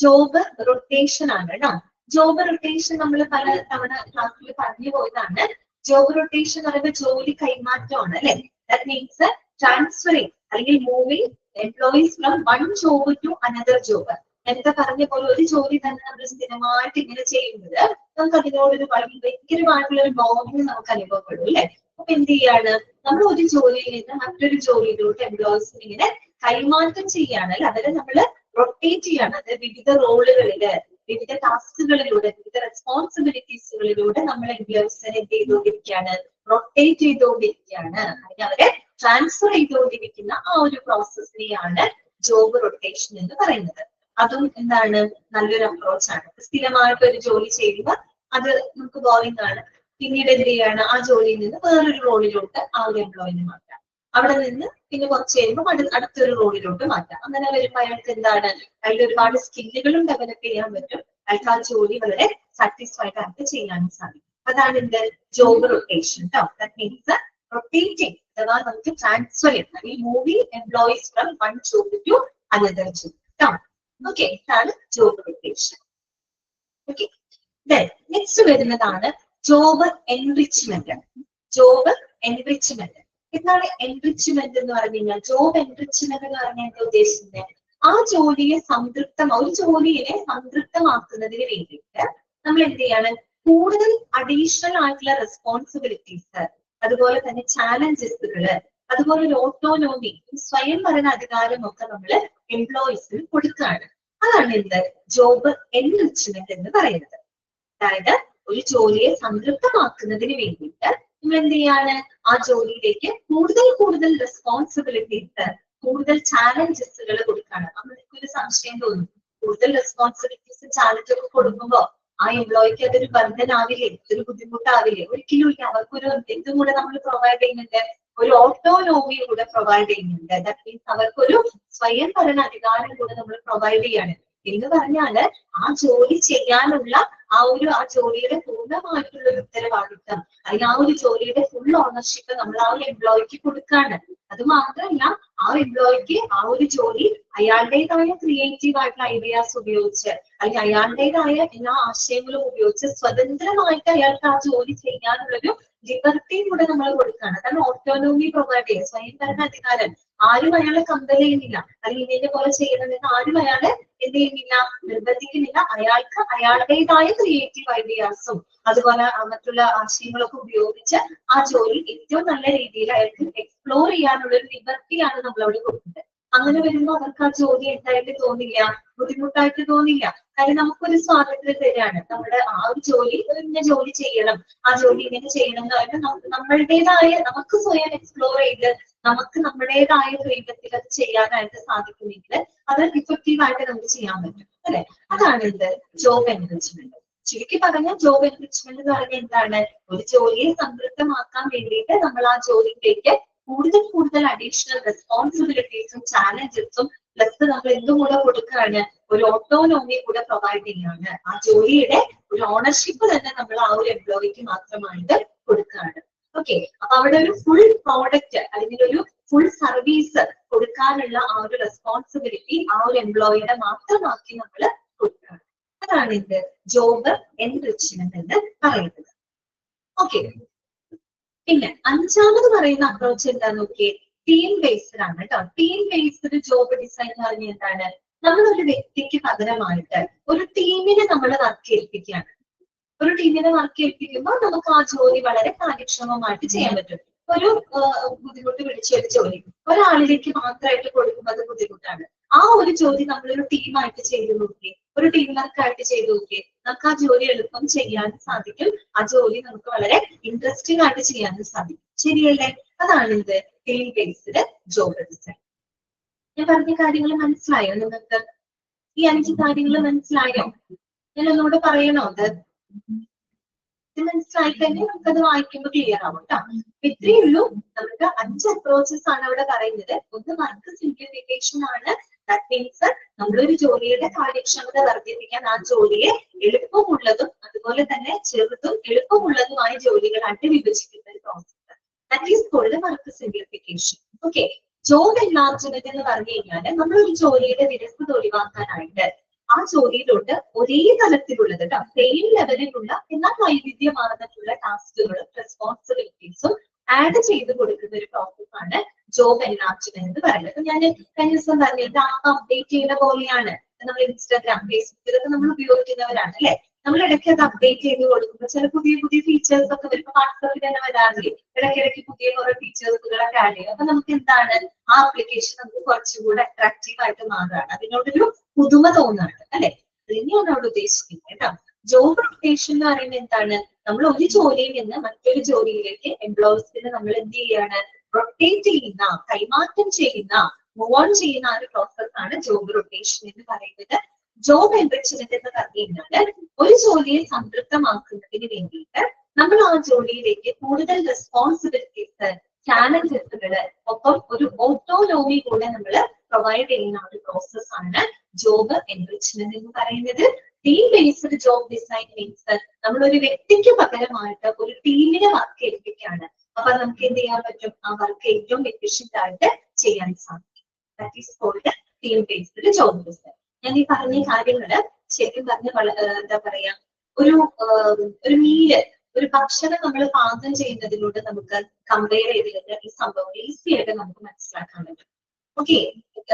ജോബ് റൊട്ടേഷൻ ആണ് കേട്ടോ. ജോബ് റൊട്ടേഷൻ നമ്മൾ പല തവണ ക്ലാസ്സിൽ പറഞ്ഞു പോയതാണ്. ജോബ് റൊട്ടേഷൻ എന്ന് പറയുമ്പോൾ ജോലി കൈമാറ്റമാണ്, അല്ലെ. ദാറ്റ് മീൻസ് ട്രാൻസ്ഫറിങ് അല്ലെങ്കിൽ moving employees from one job to another job. നേരത്തെ പറഞ്ഞ പോലെ ഒരു ജോലി തന്നെ നമ്മൾ സ്ഥിരമായിട്ട് ഇങ്ങനെ ചെയ്യുന്നത് നമുക്ക് അതിനോടൊരു ഭയങ്കരമായിട്ടുള്ള ഒരു ബോണ്ടിങ് നമുക്ക് അനുഭവപ്പെടും, അല്ലെ. അപ്പൊ എന്ത് ചെയ്യാണ്? നമ്മൾ ഒരു ജോലിയിൽ നിന്ന് മറ്റൊരു ജോലിയിലോട്ട് എംപ്ലോയീസിന് ഇങ്ങനെ കൈമാറ്റം ചെയ്യാണ്, അല്ലെ. അവരെ നമ്മൾ റൊട്ടേറ്റ് ചെയ്യാണ്. അത് വിവിധ റോളുകളില്, വിവിധ ടാസ്കുകളിലൂടെ, വിവിധ റെസ്പോൺസിബിലിറ്റീസുകളിലൂടെ നമ്മൾ എംപ്ലോയീസിനെ എന്ത് ചെയ്തുകൊണ്ടിരിക്കുകയാണ്? റൊട്ടേറ്റ് ചെയ്തുകൊണ്ടിരിക്കുകയാണ്. അല്ലെങ്കിൽ അവരെ ട്രാൻസ്ഫർ ചെയ്തുകൊണ്ടിരിക്കുന്ന ആ ഒരു പ്രോസസ്സിനെയാണ് ജോബ് റൊട്ടേഷൻ എന്ന് പറയുന്നത്. അതും എന്താണ്? നല്ലൊരു അപ്രോച്ചാണ്. സ്ഥിരമായിട്ട് ഒരു ജോലി ചെയ്യുമ്പോൾ അത് നമുക്ക് ബോറിംഗ് ആണ്. പിന്നീട് എന്ത് ചെയ്യാണ്? ആ ജോലിയിൽ നിന്ന് വേറൊരു റോളിലോട്ട് ആ ഒരു എംപ്ലോയിനെ മാറ്റാം. അവിടെ നിന്ന് പിന്നെ കുറച്ച് കഴിയുമ്പോൾ അടുത്തൊരു റോളിലോട്ട് മാറ്റാം. അങ്ങനെ വരുമ്പോൾ അയാൾക്ക് എന്താണ്? അതിൽ ഒരുപാട് സ്കില്ലുകളും ഡെവലപ്പ് ചെയ്യാൻ പറ്റും. അയാൾക്ക് ആ ജോലി വളരെ സാറ്റിസ്ഫൈഡ് ആയിട്ട് ചെയ്യാനും സാധിക്കും. അതാണ് എന്ത്? ജോബ് റൊട്ടേഷൻ കേട്ടോ. ദാറ്റ് മീൻസ് റൊട്ടേറ്റിംഗ് അഥവാ നമുക്ക് ട്രാൻസ്ഫർ ചെയ്യുന്ന ഈ moving employees from one job to another job കേട്ടോ. ഓക്കെ, ഇതാണ് ജോബ് റൊട്ടേഷൻ. ഓക്കെ, നെക്സ്റ്റ് വരുന്നതാണ് ജോബ് എൻറിച്ച്മെന്റ്. ജോബ് എൻറിച്ച്മെന്റ് എന്താണ്? എൻറിച്ച്മെന്റ് എന്ന് പറഞ്ഞു കഴിഞ്ഞാൽ, ജോബ് എൻറിച്ച്മെന്റ് എന്ന് പറഞ്ഞാൽ എന്താ ഉദ്ദേശിക്കുന്നത്? ആ ജോലിയെ ഒരു ജോലിയെ സംതൃപ്തമാക്കുന്നതിന് വേണ്ടിയിട്ട് നമ്മൾ എന്ത് ചെയ്യാണ്? കൂടുതൽ അഡീഷണൽ ആയിട്ടുള്ള റെസ്പോൺസിബിലിറ്റീസ്, അതുപോലെ തന്നെ ചാലഞ്ചസുകള്, അതുപോലെ ഒരു ഓട്ടോനോമി, സ്വയം ഭരണ അധികാരം ഒക്കെ നമ്മൾ എംപ്ലോയീസിന് കൊടുക്കുകയാണ്. അതാണ് എന്ത്? ജോബ് എൻറിച്ച്മെന്റ് എന്ന് പറയുന്നത്. അതായത് ഒരു ജോലിയെ സംതൃപ്തമാക്കുന്നതിന് വേണ്ടിയിട്ട് നമ്മൾ എന്ത് ചെയ്യാണ്? ആ ജോലിയിലേക്ക് കൂടുതൽ റെസ്പോൺസിബിലിറ്റീസ്, കൂടുതൽ ചാലഞ്ചസുകൾ കൊടുക്കുകയാണ്. നമ്മൾക്ക് ഒരു സംശയം തോന്നും, കൂടുതൽ റെസ്പോൺസിബിലിറ്റീസ് ചാലഞ്ച് ഒക്കെ കൊടുക്കുമ്പോൾ ആ എംപ്ലോയിക്ക് അതൊരു ബന്ധനാവില്ലേ, ഒരു ബുദ്ധിമുട്ടാവില്ലേ? ഒരിക്കലും ഇല്ല. അവർക്കൊരു എന്തും കൂടെ നമ്മൾ പ്രൊവൈഡ് ചെയ്യുന്നുണ്ട്, ഒരു ഓട്ടോനോമി കൂടെ പ്രൊവൈഡ് ചെയ്യുന്നുണ്ട്. ദാറ്റ് മീൻസ് അവർക്കൊരു സ്വയം ഭരണ അധികാരം കൂടെ നമ്മൾ പ്രൊവൈഡ് ചെയ്യാണ്. എന്ന് പറഞ്ഞാല് ആ ജോലി ചെയ്യാനുള്ള ആ ജോലിയുടെ പൂർണ്ണമായിട്ടുള്ള ഒരു ഉത്തരവാദിത്വം, അല്ലെങ്കിൽ ആ ഒരു ജോലിയുടെ ഫുൾ ഓണർഷിപ്പ് നമ്മൾ ആ ഒരു എംപ്ലോയിക്ക് കൊടുക്കാണ്. അത് മാത്രമല്ല, ആ എംപ്ലോയിക്ക് ആ ഒരു ജോലി അയാളുടേതായ ക്രിയേറ്റീവ് ആയിട്ടുള്ള ഐഡിയാസ് ഉപയോഗിച്ച്, അല്ലെങ്കിൽ അയാളുടേതായ എല്ലാ ആശയങ്ങളും ഉപയോഗിച്ച് സ്വതന്ത്രമായിട്ട് അയാൾക്ക് ആ ജോലി ചെയ്യാനുള്ളൊരു ലിബർട്ടിയും കൂടെ നമ്മൾ കൊടുക്കുകയാണ്. അതാണ് ഓട്ടോണോമി പ്രൊവൈഡ് ചെയ്യുക, സ്വയം ഭരണ അധികാരം. ആരും അയാളെ കമ്പൽ ചെയ്യുന്നില്ല, അല്ലെങ്കിൽ ഇതിനെ പോലെ ചെയ്യണമെന്ന് ആരും അയാളെ എന്ത് ചെയ്യുന്നില്ല, നിർബന്ധിക്കുന്നില്ല. അയാൾക്ക് അയാളുടേതായ ക്രിയേറ്റീവ് ഐഡിയാസും അതുപോലെ മറ്റുള്ള ആശയങ്ങളൊക്കെ ഉപയോഗിച്ച് ആ ജോലി ഏറ്റവും നല്ല രീതിയിൽ അയാൾക്ക് എക്സ്പ്ലോർ ചെയ്യാനുള്ള ഒരു ലിബർട്ടിയാണ് നമ്മൾ അവിടെ കൊടുക്കുന്നത്. അങ്ങനെ വരുമ്പോൾ അവർക്ക് ആ ജോലി എന്തായിട്ട് തോന്നില്ല, ബുദ്ധിമുട്ടായിട്ട് തോന്നില്ല. കാര്യം നമുക്കൊരു സ്വാതന്ത്ര്യം തരാണ്. നമ്മുടെ ആ ഒരു ജോലി ഇന്ന ജോലി ചെയ്യണം, ആ ജോലി ഇങ്ങനെ ചെയ്യണം എന്ന് പറയുമ്പോൾ നമ്മളുടേതായ നമുക്ക് സ്വയം എക്സ്പ്ലോർ ചെയ്ത് നമുക്ക് നമ്മുടേതായ ഫ്രീഡത്തിൽ അത് ചെയ്യാനായിട്ട് സാധിക്കുമെങ്കിൽ അത് ഇഫക്റ്റീവ് ആയിട്ട് നമുക്ക് ചെയ്യാൻ പറ്റും അല്ലെ. അതാണ് ഇത് ജോബ് എൻറിച്ച്മെന്റ്. ചുരുക്കി പറഞ്ഞാൽ ജോബ് എൻറിച്ച്മെന്റ് എന്ന് പറഞ്ഞാൽ എന്താണ്, ഒരു ജോലിയെ സംതൃപ്തമാക്കാൻ വേണ്ടിയിട്ട് നമ്മൾ ആ ജോലിയിലേക്ക് കൂടുതൽ കൂടുതൽ അഡീഷണൽ റെസ്പോൺസിബിലിറ്റീസും ചാലഞ്ചസും പ്ലസ് നമ്മൾ എന്തും കൂടെ കൊടുക്കുകയാണ്, ഒരു ഓട്ടോണോമി കൂടെ പ്രൊവൈഡ് ചെയ്യുകയാണ്. ആ ജോലിയുടെ ഒരു ഓണർഷിപ്പ് തന്നെ നമ്മൾ ആ ഒരു എംപ്ലോയിക്ക് മാത്രമായിട്ട് കൊടുക്കുകയാണ്. ഓക്കെ, അപ്പൊ അവിടെ ഒരു ഫുൾ പ്രോഡക്റ്റ് അല്ലെങ്കിൽ ഒരു ഫുൾ സർവീസ് കൊടുക്കാനുള്ള ആ ഒരു റെസ്പോൺസിബിലിറ്റി ആ ഒരു എംപ്ലോയിയുടെ മാത്രമാക്കി നമ്മൾ കൊടുക്കുകയാണ്. അതാണ് ഇത് ജോബ് എൻറിച്ച്മെന്റ് എന്ന് പറയുന്നത്. ഓക്കെ, പിന്നെ അഞ്ചാമത് പറയുന്ന അപ്രോച്ച് എന്താ നോക്കിയേ, ടീം ബേസ്ഡ് ആണ് കേട്ടോ. ടീം ബേസ്ഡ് ജോബ് ഡിസൈൻ എന്ന് പറഞ്ഞാൽ എന്താണ്, നമ്മളൊരു വ്യക്തിക്ക് പകരമായിട്ട് ഒരു ടീമിനെ നമ്മൾ വർക്ക് ഏൽപ്പിക്കുകയാണ്. ഒരു ടീമിനെ വർക്ക് ഏൽപ്പിക്കുമ്പോൾ നമുക്ക് ആ ജോലി വളരെ കാര്യക്ഷമമായിട്ട് ചെയ്യാൻ പറ്റും. ഒരു ബുദ്ധിമുട്ട് പിടിച്ച ഒരു ജോലി ഒരാളിലേക്ക് മാത്രമായിട്ട് കൊടുക്കുമ്പോൾ അത് ബുദ്ധിമുട്ടാണ്. ആ ഒരു ജോലി നമ്മളൊരു ടീമായിട്ട് ചെയ്തു നോക്കി, ഒരു ടീം വർക്കായിട്ട് ചെയ്തു നോക്കി, നമുക്ക് ആ ജോലി എളുപ്പം ചെയ്യാനും സാധിക്കും. ആ ജോലി നമുക്ക് വളരെ ഇൻട്രസ്റ്റിംഗ് ആയിട്ട് ചെയ്യാനും സാധിക്കും. ശരിയല്ലേ? അതാണ് ഇത് ടീം ബേസ്ഡ് ജോബ് ഡിസൈൻ. ഞാൻ പറഞ്ഞ കാര്യങ്ങൾ മനസ്സിലായോ നിങ്ങൾക്ക്? ഈ 5 കാര്യങ്ങൾ മനസ്സിലായോ? ഞാൻ ഒന്നുകൂടെ പറയണോ അത്? ഇത് മനസ്സിലായി തന്നെ നമുക്കത് വായിക്കുമ്പോൾ ക്ലിയർ ആവും കേട്ടോ. ഇത്രയേ ഉള്ളൂ. നമുക്ക് 5 അപ്രോച്ചസ് ആണ് അവിടെ പറയുന്നത്. ഒന്ന് വർക്ക് സിംപ്ലിഫിക്കേഷൻ ആണ്. ദാറ്റ് മീൻസ് നമ്മളൊരു ജോലിയുടെ കാര്യക്ഷമത വർദ്ധിപ്പിക്കാൻ ആ ജോലിയെ എളുപ്പമുള്ളതും അതുപോലെ തന്നെ ചെറുതും എളുപ്പമുള്ളതുമായ ജോലികളായിട്ട് വിഭജിക്കുന്ന ഒരു process. That is called work simplification. Okay, job enlargement എന്ന് പറഞ്ഞു കഴിഞ്ഞാൽ നമ്മളൊരു ജോലിയുടെ വിരസത ഒഴിവാക്കാനായിട്ട് ആ ജോലിയിലോട്ട് ഒരേ തലത്തിലുള്ളത് കേട്ടോ, സെയിം ലെവലിലുള്ള എന്നാൽ വൈവിധ്യമാർന്നിട്ടുള്ള ടാസ്കുകളും റെസ്പോൺസിബിലിറ്റീസും ആഡ് ചെയ്ത് കൊടുക്കുന്ന ഒരു പ്രോസസ്സാണ് ജോബ് എൻലാർജ്മെന്റ് എന്ന് പറയുന്നത്. അപ്പൊ ഞാൻ കഴിഞ്ഞ ദിവസം പറഞ്ഞത് ആപ്പ് അപ്ഡേറ്റ് ചെയ്യുന്ന പോലെയാണ്. നമ്മൾ ഇൻസ്റ്റാഗ്രാം, ഫേസ്ബുക്ക് ഇതൊക്കെ നമ്മൾ ഉപയോഗിക്കുന്നവരാണ് അല്ലെ. നമ്മൾ ഇടയ്ക്ക് അത് അപ്ഡേറ്റ് ചെയ്ത് കൊടുക്കുമ്പോൾ ചില പുതിയ പുതിയ ഫീച്ചേഴ്സ് ഒക്കെ വരുമ്പോൾ വാട്സാപ്പിൽ തന്നെ വരാറില്ലേ, ഇടയ്ക്കിടയ്ക്ക് പുതിയ കുറെ ഫീച്ചേഴ്സുകളൊക്കെ ആഡ് ചെയ്യും. അപ്പൊ നമുക്ക് എന്താണ്, ആ ആപ്ലിക്കേഷൻ നമുക്ക് കുറച്ചുകൂടെ അട്രാക്റ്റീവ് ആയിട്ട് മാറുകയാണ്, അതിനോടൊരു പുതുമ തോന്നുകയാണ് അല്ലെ. അതിനെയാണ് അവിടെ ഉദ്ദേശിക്കുന്നത് കേട്ടോ. ജോബ് റൊട്ടേഷൻ എന്ന് പറയുന്നത് എന്താണ്, നമ്മൾ ഒരു ജോലിയിൽ നിന്ന് മറ്റൊരു ജോലിയിലേക്ക് എംപ്ലോയീസിന് നമ്മൾ എന്ത് ചെയ്യാണ്, റൊട്ടേറ്റ് ചെയ്യുന്ന, കൈമാറ്റം ചെയ്യുന്ന, മൂവ് ഓൺ ചെയ്യുന്ന ഒരു പ്രോസസ്സാണ് ജോബ് റൊട്ടേഷൻ എന്ന് പറയുന്നത്. ജോബ് എൻറിച്ച്മെന്റ് എന്ന് പറഞ്ഞു കഴിഞ്ഞാൽ ഒരു ജോലിയെ സംതൃപ്തമാക്കുന്നതിന് വേണ്ടിയിട്ട് നമ്മൾ ആ ജോലിയിലേക്ക് കൂടുതൽ റെസ്പോൺസിബിലിറ്റീസ്, ചാലഞ്ചസുകള്, ഒപ്പം ഒരു ഓട്ടോണോമി കൂടെ നമ്മൾ പ്രൊവൈഡ് ചെയ്യുന്ന ഒരു പ്രോസസ്സാണ് ജോബ് എൻറിച്ച്മെന്റ് എന്ന് പറയുന്നത്. Team based job design means നമ്മൾ ഒരു വ്യക്തിക്ക് പകരമായിട്ട് ഒരു ടീമിനെ വർക്ക് ഏൽപ്പിക്കുകയാണ്. അപ്പൊ നമുക്ക് എന്ത് ചെയ്യാൻ പറ്റും, ആ വർക്ക് ഏറ്റവും എഫിഷ്യന്റ് ആയിട്ട് ചെയ്യാൻ സാധിക്കും. That is called team based job design. ഞാൻ ഈ പറഞ്ഞ കാര്യങ്ങള് ശരിക്കും പറഞ്ഞ എന്താ പറയാ, ഒരു മീല്, ഒരു ഭക്ഷണം നമ്മൾ പാകം ചെയ്യുന്നതിലൂടെ നമുക്ക് കമ്പയർ ചെയ്തിട്ട് ഈ സംഭവം ഈസി ആയിട്ട് നമുക്ക് മനസ്സിലാക്കാൻ പറ്റും. ഓക്കെ,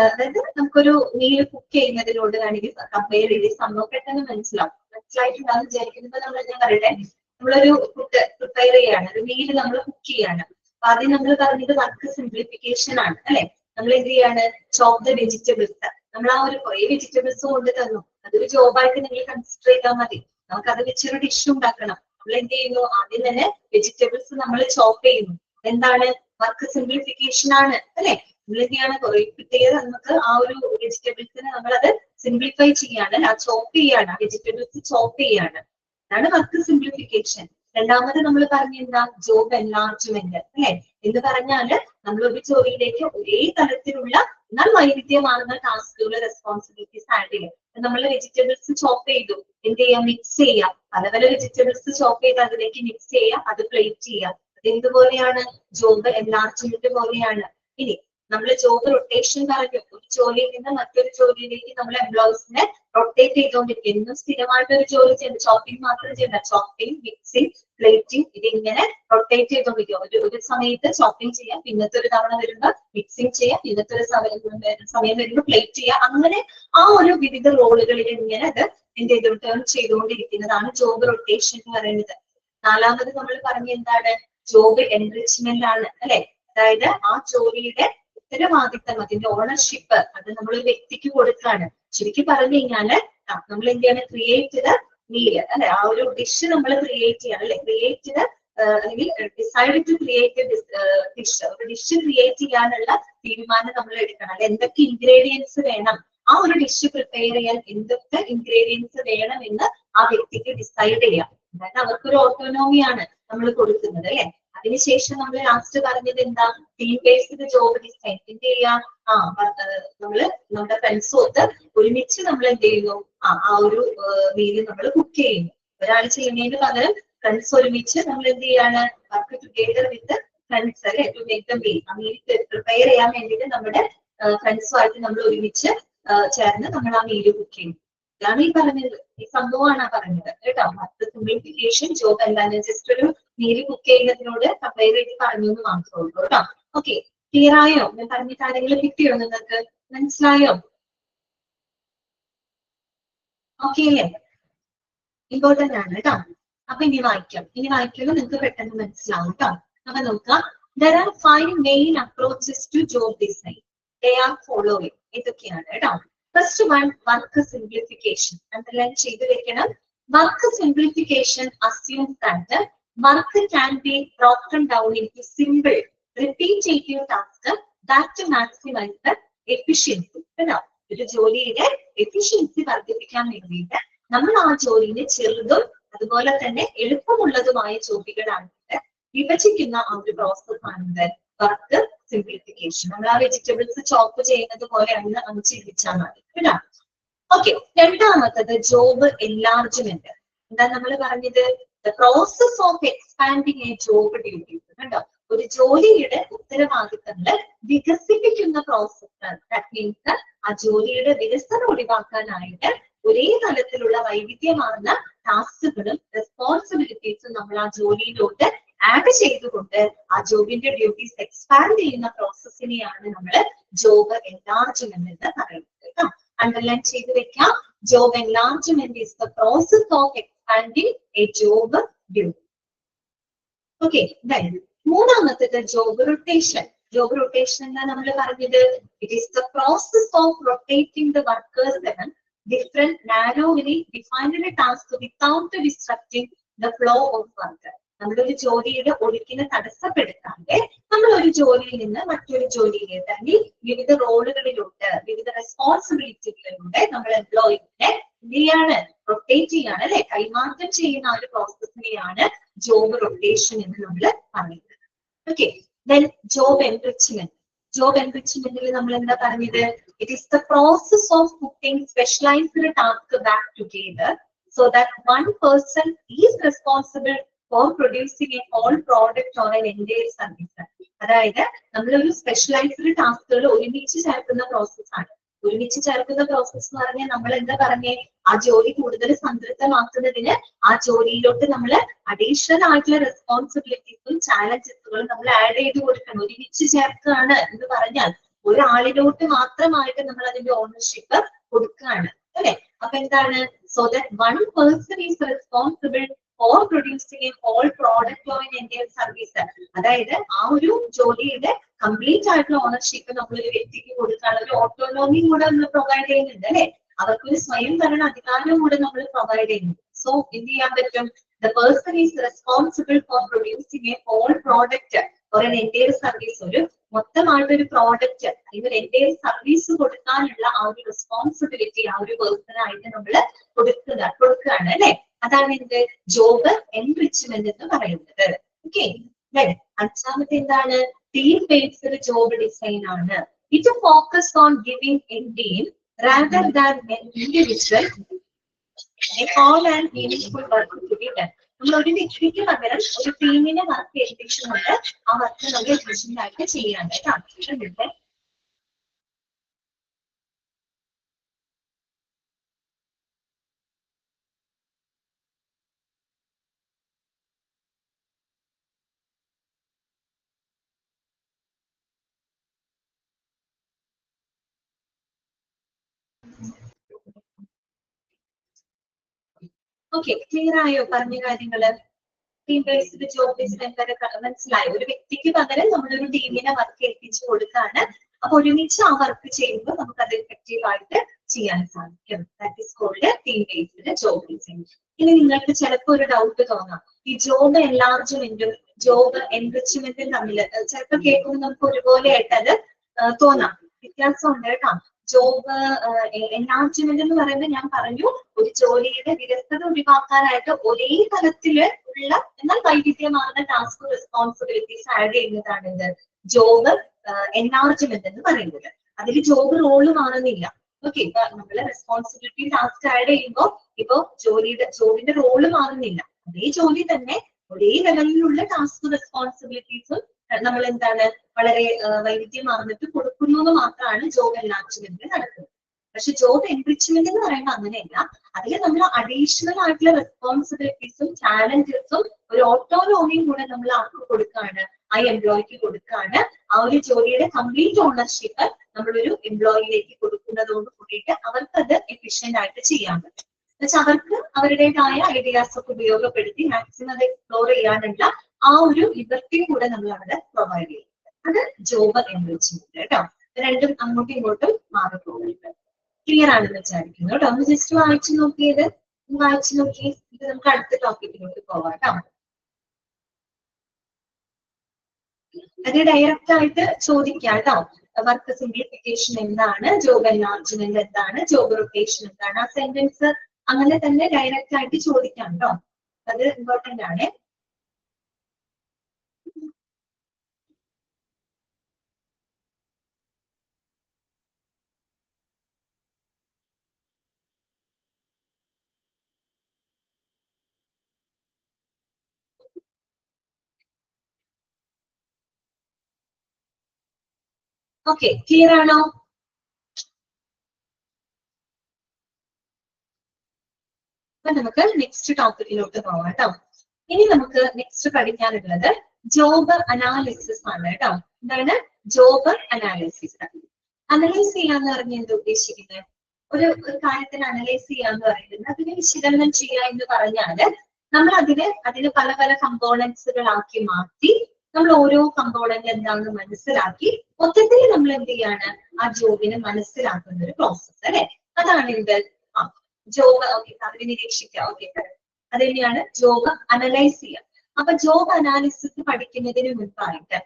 അതായത് നമുക്കൊരു മീല് കുക്ക് ചെയ്യുന്നതിനോട് വേണമെങ്കിൽ കമ്പയർ ചെയ്ത് ഈ സംഭവം പെട്ടെന്ന് മനസ്സിലായിട്ടുണ്ടാകും വിചാരിക്കുന്നത്. ഞാൻ പറയട്ടെ, നമ്മളൊരു ഫുഡ് പ്രിപ്പയർ ചെയ്യാണ്, ഒരു മീല് നമ്മൾ കുക്ക് ചെയ്യാണ്. അപ്പൊ ആദ്യം നമ്മൾ പറഞ്ഞത് വർക്ക് സിംപ്ലിഫിക്കേഷൻ ആണ് അല്ലെ. നമ്മൾ എന്ത് ചെയ്യാണ്, ചോപ്പ് ദ വെജിറ്റബിൾസ്. നമ്മൾ ആ ഒരു കുറെ വെജിറ്റബിൾസ് കൊണ്ട് തന്നു, അതൊരു ജോബായിട്ട് നിങ്ങൾ കൺസിഡർ ചെയ്താൽ മതി. നമുക്ക് അത് വെച്ചൊരു ഡിഷ് ഉണ്ടാക്കണം. നമ്മൾ എന്ത് ചെയ്യുന്നു, ആദ്യം തന്നെ വെജിറ്റബിൾസ് നമ്മൾ ചോപ്പ് ചെയ്യുന്നു. എന്താണ്, വർക്ക് സിംപ്ലിഫിക്കേഷൻ ആണ് അല്ലെ. നമ്മൾ എന്ത് ചെയ്യാണ്, കുറെ പ്രത്യേകത നമുക്ക് ആ ഒരു വെജിറ്റബിൾസിനെ നമ്മളത് സിംപ്ലിഫൈ ചെയ്യാണ്, ആ ചോപ്പ് ചെയ്യാണ്, ആ വെജിറ്റബിൾസ് ചോപ്പ് ചെയ്യാണ്. അതാണ് വർക്ക് സിംപ്ലിഫിക്കേഷൻ. രണ്ടാമത് നമ്മൾ പറഞ്ഞ എന്താ, ജോബ് എൻലാർജ്മെന്റ് അല്ലെ. എന്ന് പറഞ്ഞാല് നമ്മൾ ഒരു ജോലിയിലേക്ക് ഒരേ തരത്തിലുള്ള എന്നാൽ വൈവിധ്യമാർന്ന ടാസ്കുകൾ, റെസ്പോൺസിബിലിറ്റീസ് ആഡ് ചെയ്യും. നമ്മൾ വെജിറ്റബിൾസ് ചോപ്പ് ചെയ്തു, എന്ത് ചെയ്യാം, മിക്സ് ചെയ്യാം. പല പല വെജിറ്റബിൾസ് ചോപ്പ് ചെയ്ത് അതിലേക്ക് മിക്സ് ചെയ്യാം, അത് പ്ലേറ്റ് ചെയ്യാം. അത് എന്തുപോലെയാണ്, ജോബ് എൻലാർജ്മെന്റ് പോലെയാണ്. ഇനി നമ്മൾ ജോബ് റൊട്ടേഷൻ പറഞ്ഞു, ഒരു ജോലിയിൽ നിന്ന് മറ്റൊരു ജോലിയിലേക്ക് നമ്മൾ എംപ്ലോയീസിനെ റൊട്ടേറ്റ് ചെയ്തുകൊണ്ടിരിക്കും. എന്നും സ്ഥിരമായിട്ട് ഒരു ജോലി ചെയ്യണ്ട, ചോപ്പിംഗ് മാത്രം ചെയ്യണ്ട, ചോപ്പിംഗ്, മിക്സിംഗ്, പ്ലേറ്റിംഗ്, ഇതിങ്ങനെ റൊട്ടേറ്റ് ചെയ്തുകൊണ്ടിരിക്കും. ഒരു സമയത്ത് ചോപ്പിംഗ് ചെയ്യാം, പിന്നത്തെ ഒരു തവണ വരുമ്പോൾ മിക്സിംഗ് ചെയ്യാം, പിന്നത്തെ ഒരു സമയം വരുമ്പോൾ പ്ലേറ്റ് ചെയ്യാം. അങ്ങനെ ആ ഒരു വിവിധ റോളുകളിൽ ഇങ്ങനെ അത് എന്ത് ചെയ്തു ടേൺ ചെയ്തുകൊണ്ടിരിക്കുന്നതാണ് ജോബ് റൊട്ടേഷൻ എന്ന് പറയുന്നത്. നാലാമത് നമ്മൾ പറഞ്ഞ എന്താണ്, ജോബ് എൻറിച്ച്മെന്റ് ആണ് അല്ലെ. അതായത് ആ ജോലിയുടെ ഉത്തരവാദിത്തം, അതിന്റെ ഓണർഷിപ്പ് അത് നമ്മൾ ഒരു വ്യക്തിക്ക് കൊടുക്കുകയാണ്. ശരിക്കും പറഞ്ഞു കഴിഞ്ഞാല് നമ്മൾ എന്ത് ചെയ്യാണ്, ക്രിയേറ്റ് ദ മീൽ അല്ലെ, ആ ഒരു ഡിഷ് നമ്മൾ ക്രിയേറ്റ് ചെയ്യണം അല്ലെ, ക്രിയേറ്റ് ദ അല്ലെങ്കിൽ ഡിസൈഡ് ടു ക്രിയേറ്റ് ഡിഷ്, ഒരു ഡിഷ് ക്രിയേറ്റ് ചെയ്യാനുള്ള തീരുമാനം നമ്മൾ എടുക്കണം. അല്ലെ, എന്തൊക്കെ ഇൻഗ്രീഡിയൻസ് വേണം, ആ ഒരു ഡിഷ് പ്രിപ്പയർ ചെയ്യാൻ എന്തൊക്കെ ഇൻഗ്രീഡിയൻസ് വേണം എന്ന് ആ വ്യക്തിക്ക് ഡിസൈഡ് ചെയ്യാം. അതായത് അവർക്കൊരു ഓട്ടോണോമിയാണ് നമ്മൾ കൊടുക്കുന്നത് അല്ലെ. അതിനുശേഷം നമ്മൾ ലാസ്റ്റ് പറഞ്ഞത് എന്താ, ടീം ബേസ്ഡ് ജോബ് ഡിസൈൻ എന്ത് ചെയ്യാം, നമ്മള് നമ്മുടെ ഫ്രണ്ട്സൊത്ത് ഒരുമിച്ച് നമ്മൾ എന്ത് ചെയ്യുന്നു, ആ ഒരു മീല് നമ്മൾ കുക്ക് ചെയ്യുന്നു. ഒരാൾ ചെയ്യുന്നതിന് പകരം ഫ്രണ്ട്സ് ഒരുമിച്ച് നമ്മൾ എന്ത് ചെയ്യാണ്, വർക്ക് ടുഗെദർ വിത്ത് ഫ്രണ്ട്സ് അല്ലെ, ടു മേക്ക് ദ മീൽ. ആ മീൽ പ്രിപ്പയർ ചെയ്യാൻ വേണ്ടിയിട്ട് നമ്മുടെ ഫ്രണ്ട്സുമായിട്ട് നമ്മൾ ഒരുമിച്ച് ചേർന്ന് നമ്മൾ ആ മീല് കുക്ക് ചെയ്യും. ഇതാണ് ഈ പറഞ്ഞത്, ഈ സംഭവമാണ് പറഞ്ഞത് കേട്ടോ. വർക്ക് സിംപ്ലിഫിക്കേഷൻ ജോബ് എന്താണ്, ജസ്റ്റ് ഒരു മീല് കുക്ക് ചെയ്യുന്നതിനോട് കമ്പയർ ചെയ്ത് പറഞ്ഞു എന്ന് മാത്രമേ ഉള്ളൂ കേട്ടോ. ഓക്കെ, ക്ലിയർ ആയോ? ഞാൻ പറഞ്ഞ കാര്യങ്ങൾ കിട്ടിയോ, നിങ്ങൾക്ക് മനസ്സിലായോ? ഓക്കെ അല്ലേ, ഇമ്പോർട്ടന്റ് ആണ് കേട്ടോ. അപ്പൊ ഇനി വായിക്കുമ്പോൾ നിങ്ങൾക്ക് പെട്ടെന്ന് മനസ്സിലാവും കേട്ടോ. അപ്പൊ നോക്കാം, there are 5 main approaches to job design. They are following. ഇതൊക്കെയാണ് കേട്ടോ. First one, work simplification. Underline ചെയ്ത് വെക്കണം. Work simplification assumes that work can be broken down into simple, repetitive tasks that maximize the efficiency. കേട്ടോ, ഒരു ജോലിയുടെ efficiency വർദ്ധിപ്പിക്കാൻ വേണ്ടിയിട്ട് നമ്മൾ ആ ജോലിനെ ചെറുതും അതുപോലെ തന്നെ എളുപ്പമുള്ളതുമായ ജോലികളായിട്ട് വിഭജിക്കുന്ന ആ ഒരു പ്രോസസ് ആണ് വർക്ക് സിംപ്ലിഫിക്കേഷൻ. നമ്മൾ ആ വെജിറ്റബിൾസ് ചോപ്പ് ചെയ്യുന്നത് പോലെയാണ് നമ്മൾ ചിന്തിച്ചാൽ മതി കേട്ടോ. ഓക്കെ, രണ്ടാമത്തത് ജോബ് എൻലാർജ്മെന്റ്. എന്താ നമ്മൾ പറഞ്ഞത്, the process of expanding A job duties. കണ്ടോ, ഒരു ജോലിയുടെ ഉത്തരവാദിത്തങ്ങൾ വികസിപ്പിക്കുന്ന പ്രോസസ്. ദാറ്റ് മീൻസ് ആ ജോലിയുടെ വികസനം ഒഴിവാക്കാനായിട്ട് ഒരേ തലത്തിലുള്ള വൈവിധ്യമാർന്ന ടാസ്കുകളും റെസ്പോൺസിബിലിറ്റീസും നമ്മൾ ആ ജോലിയിലോട്ട് ആഡ് ചെയ്തുകൊണ്ട് ആ ജോബിന്റെ ഡ്യൂട്ടീസ് എക്സ്പാൻഡ് ചെയ്യുന്ന പ്രോസസ്സിനെയാണ് നമ്മൾ ജോബ് എൻലാർജ്മെന്റ് എന്ന് പറയുന്നത് കേട്ടോ. അണ്ടർലൈൻ ചെയ്ത് വെക്കാം, job enlargement is the process of expanding A job duty. Okay, മൂന്നാമത്തേത് ജോബ് റൊട്ടേഷൻ. ജോബ് റൊട്ടേഷൻ എന്താ നമ്മൾ പറഞ്ഞത്, it is the process of rotating the workers in different narrowly defined tasks without disrupting the flow of work. നമ്മളൊരു ജോലിയുടെ ഒഴുക്കിനെ തടസ്സപ്പെടുത്താതെ നമ്മൾ ഒരു ജോലിയിൽ നിന്ന് മറ്റൊരു ജോലിയിലേക്ക്, അല്ലെങ്കിൽ വിവിധ റോളുകളിലൂടെ വിവിധ റെസ്പോൺസിബിലിറ്റികളിലൂടെ നമ്മൾ എംപ്ലോയിനെ എന്ത് ചെയ്യാണ്, റൊട്ടേറ്റ് ചെയ്യാണ് അല്ലെ, കൈമാറ്റം ചെയ്യുന്ന ആ ഒരു പ്രോസസ്സിനെയാണ് ജോബ് റൊട്ടേഷൻ എന്ന് നമ്മൾ പറയുന്നത്. Okay, then job enrichment. Job എൻറിച്ച്മെന്റിൽ നമ്മൾ എന്താ പറഞ്ഞത്, it is the process of putting specialized tasks back together so that one person is responsible for producing a whole product or an entire service. അതായത് നമ്മളൊരു specialised ടാസ്കുകൾ ഒരുമിച്ച് ചേർക്കുന്ന പ്രോസസ്സാണ്. ഒരുമിച്ച് ചേർക്കുന്ന പ്രോസസ് എന്ന് പറഞ്ഞാൽ നമ്മൾ എന്താ പറഞ്ഞേ, ആ ജോലി കൂടുതൽ സംതൃപ്തമാക്കുന്നതിന് ആ ജോലിയിലോട്ട് നമ്മൾ അഡീഷണൽ ആയിട്ടുള്ള റെസ്പോൺസിബിലിറ്റീസും ചാലഞ്ചസുകളും നമ്മൾ ആഡ് ചെയ്ത് കൊടുക്കണം. ഒരുമിച്ച് ചേർക്കുകയാണ് എന്ന് പറഞ്ഞാൽ ഒരാളിലോട്ട് മാത്രമായിട്ട് നമ്മൾ അതിന്റെ ഓണർഷിപ്പ് കൊടുക്കുകയാണ് അല്ലെ. അപ്പൊ എന്താണ്, so that one person is responsible for producing a whole product or an entire service. അതായത് ആ ഒരു ജോലിയുടെ കംപ്ലീറ്റ് ആയിട്ടുള്ള ഓണർഷിപ്പ് നമ്മൾ ഒരു വ്യക്തിക്ക് കൊടുക്കുകയാണ്. ഒരു ഓട്ടോണോമി കൂടെ നമ്മൾ പ്രൊവൈഡ് ചെയ്യുന്നുണ്ട് അല്ലെ, അവർക്കൊരു സ്വയം ഭരണ അധികാരവും കൂടെ നമ്മൾ പ്രൊവൈഡ് ചെയ്യുന്നുണ്ട്. സോ എന്ത് ചെയ്യാൻ പറ്റും, the person is responsible for producing a whole product or an entire service. ഒരു മൊത്തമായിട്ടൊരു പ്രോഡക്റ്റ് അല്ലെങ്കിൽ എന്റയർ സർവീസ് കൊടുക്കാനുള്ള ആ ഒരു റെസ്പോൺസിബിലിറ്റി ആ ഒരു പേഴ്സണായിട്ട് നമ്മൾ കൊടുക്കുകയാണ് അല്ലെ. അതാണ് എന്ത് ജോബ് എൻറിച്ച്മെന്റ് എന്ന് പറയുന്നത്. ഓക്കെ, അഞ്ചാമത്തെ എന്താണ്, ടീം ബേസ്ഡ് ജോബ് ഡിസൈൻ ആണ്. It focus on giving A team rather than an individual a whole and meaningful work to be done. നമ്മൾ ഒരു വ്യക്തിക്ക് പകരം ഒരു ടീമിനെ വർക്ക് ഏൽപ്പിച്ചുകൊണ്ട് ആ വർക്ക് നമ്മൾ എഫിഷ്യന്റ് ആയിട്ട് ചെയ്യാനായിട്ട്. ഓക്കെ, ക്ലിയർ ആയോ പറഞ്ഞ കാര്യങ്ങള്? ടീം ബേസ്ഡ് ജോബ് ഡിസൈൻ വരെ മനസ്സിലായോ? ഒരു വ്യക്തിക്ക് പകരം നമ്മളൊരു ടീമിനെ വർക്ക് ഏൽപ്പിച്ചു കൊടുക്കാണ്. അപ്പൊ ഒരുമിച്ച് ആ വർക്ക് ചെയ്യുമ്പോൾ നമുക്ക് അത് എഫക്റ്റീവ് ആയിട്ട് ചെയ്യാൻ സാധിക്കും. That is called team based job design. ഇനി നിങ്ങൾക്ക് ചിലപ്പോൾ ഒരു ഡൗട്ട് തോന്നാം, ഈ ജോബ് എൻലാർജ്മെന്റും ജോബ് എൻറിച്ച്മെന്റും തമ്മിൽ ചിലപ്പോൾ കേൾക്കുമ്പോൾ നമുക്ക് ഒരുപോലെ ആയിട്ട് അത് തോന്നാം. വ്യത്യാസം ഉണ്ട് കേട്ടോ. ജോബ് എൻലാർജ്മെന്റ് എന്ന് പറയുമ്പോൾ ഞാൻ പറഞ്ഞു, ഒരു ജോലിയുടെ വിരസത ഒഴിവാക്കാനായിട്ട് ഒരേ തലത്തില് ഉള്ള എന്നാൽ വൈവിധ്യമാർന്ന ടാസ്ക് റെസ്പോൺസിബിലിറ്റീസ് ആഡ് ചെയ്യുന്നതാണ് എന്ത് ജോബ് എൻലാർജ്മെന്റ് എന്ന് പറയുന്നത്. അതിൽ ജോബ് റോള് മാറുന്നില്ല. ഓക്കെ, ഇപ്പൊ നമ്മള് റെസ്പോൺസിബിലിറ്റി ടാസ്ക് ആഡ് ചെയ്യുമ്പോൾ ഇപ്പൊ ജോബിന്റെ റോള് മാറുന്നില്ല. അതേ ജോലി തന്നെ ഒരേ ലെവലിലുള്ള ടാസ്ക് റെസ്പോൺസിബിലിറ്റീസും നമ്മൾ എന്താണ് വളരെ വൈവിധ്യമാർന്നിട്ട് കൊടുക്കുന്നു എന്ന് മാത്രമാണ് ജോബ് എൻലാർജ്മെന്റ് നടക്കുന്നത്. പക്ഷെ ജോബ് എൻറിച്ച്മെന്റ് എന്ന് പറയുമ്പോൾ അങ്ങനെയല്ല. അതിൽ നമ്മൾ അഡീഷണൽ ആയിട്ടുള്ള റെസ്പോൺസിബിലിറ്റീസും ചാലഞ്ചസും ഒരു ഓട്ടോണോമിയും കൂടെ നമ്മൾ ആർക്ക് കൊടുക്കുകയാണ്, ആ എംപ്ലോയിക്ക് കൊടുക്കുകയാണ്. ആ ഒരു ജോലിയുടെ കംപ്ലീറ്റ് ഓണർഷിപ്പ് നമ്മളൊരു എംപ്ലോയിയിലേക്ക് കൊടുക്കുന്നതോട് കൂടിയിട്ട് അവർക്ക് അത് എഫിഷ്യന്റ് ആയിട്ട് ചെയ്യാൻ പറ്റും. എന്നുവെച്ചാൽ അവർക്ക് അവരുടേതായ ഐഡിയാസ് ഒക്കെ ഉപയോഗപ്പെടുത്തി മാക്സിമം അത് എക്സ്പ്ലോർ ചെയ്യാനുള്ള ആ ഒരു ലിബർട്ടിയും കൂടെ നമ്മൾ അവിടെ പ്രൊവൈഡ് ചെയ്യുന്നത്. അത് ജോബ് എൻറിച്ച്മെന്റ് കേട്ടോ. രണ്ടും അങ്ങോട്ടും ഇങ്ങോട്ടും മാറിപ്പോകുന്നുണ്ട്. ക്ലിയർ ആണെന്ന് വിചാരിക്കുന്നു കേട്ടോ. ഒന്ന് ജസ്റ്റ് വായിച്ചു നോക്കിയത് വായിച്ചു നോക്കി. ഇത് നമുക്ക് അടുത്ത ടോപ്പിക്കിലോട്ട് പോവാം കേട്ടോ. അത് ഡയറക്റ്റ് ആയിട്ട് ചോദിക്കാം കേട്ടോ. വർക്ക് സിംപ്ലിഫിക്കേഷൻ എന്താണ്, ജോബ് എൻലാർജ്മെന്റ് എന്താണ്, ജോബ് റൊട്ടേഷൻ എന്താണ്, ആ സെന്റൻസ് അങ്ങനെ തന്നെ ഡയറക്റ്റ് ആയിട്ട് ചോദിക്കാം കേട്ടോ. അത് ഇമ്പോർട്ടന്റ് ആണ്. ഓക്കെ, ക്ലിയർ ആണോ? അപ്പൊ നമുക്ക് നെക്സ്റ്റ് ടോപ്പിക്കിലോട്ട് പോവാം കേട്ടോ. ഇനി നമുക്ക് നെക്സ്റ്റ് പഠിക്കാനുള്ളത് ജോബ് അനാലിസിസ് ആണ് കേട്ടോ. എന്താണ് ജോബ് അനാലിസിസ്? അനലൈസ് ചെയ്യാന്ന് പറഞ്ഞ എന്താ ഉദ്ദേശിക്കുന്നത്? ഒരു കാര്യത്തിന് അനലൈസ് ചെയ്യാന്ന് പറയുന്നത് അതിനെ വിശകലനം ചെയ്യുക എന്ന് പറഞ്ഞാല് നമ്മൾ അതിന് പല പല കമ്പോണൻസുകളാക്കി മാറ്റി നമ്മൾ ഓരോ കമ്പോണന്റ് എന്താണെന്ന് മനസ്സിലാക്കി മൊത്തത്തിൽ നമ്മൾ എന്ത് ചെയ്യാണ്, ആ ജോബിനെ മനസ്സിലാക്കുന്ന ഒരു പ്രോസസ് അല്ലെ. അതാണ് എന്ത് ജോബ്. ഓക്കെ, അതിനെ നിരീക്ഷിക്കുക. ഓക്കെ, അത് തന്നെയാണ് ജോബ് അനലൈസ് ചെയ്യുക. അപ്പൊ ജോബ് അനാലിസിസ് പഠിക്കുന്നതിന് മുൻപായിട്ട്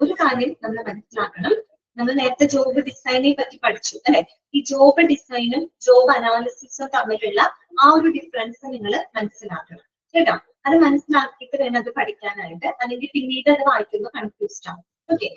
ഒരു കാര്യം നമ്മൾ മനസ്സിലാക്കണം. നമ്മൾ നേരത്തെ ജോബ് ഡിസൈനെ പറ്റി പഠിച്ചു അല്ലെ. ഈ ജോബ് ഡിസൈനും ജോബ് അനാലിസിസും തമ്മിലുള്ള ആ ഒരു ഡിഫറൻസ് നിങ്ങൾ മനസ്സിലാക്കണം കേട്ടോ. അത് മനസ്സിലാക്കിയിട്ട് വേണം അത് പഠിക്കാനായിട്ട്, അല്ലെങ്കിൽ പിന്നീട് അത് വായിക്കുമ്പോൾ കൺഫ്യൂസ്ഡ് ആവും. ഓക്കെ,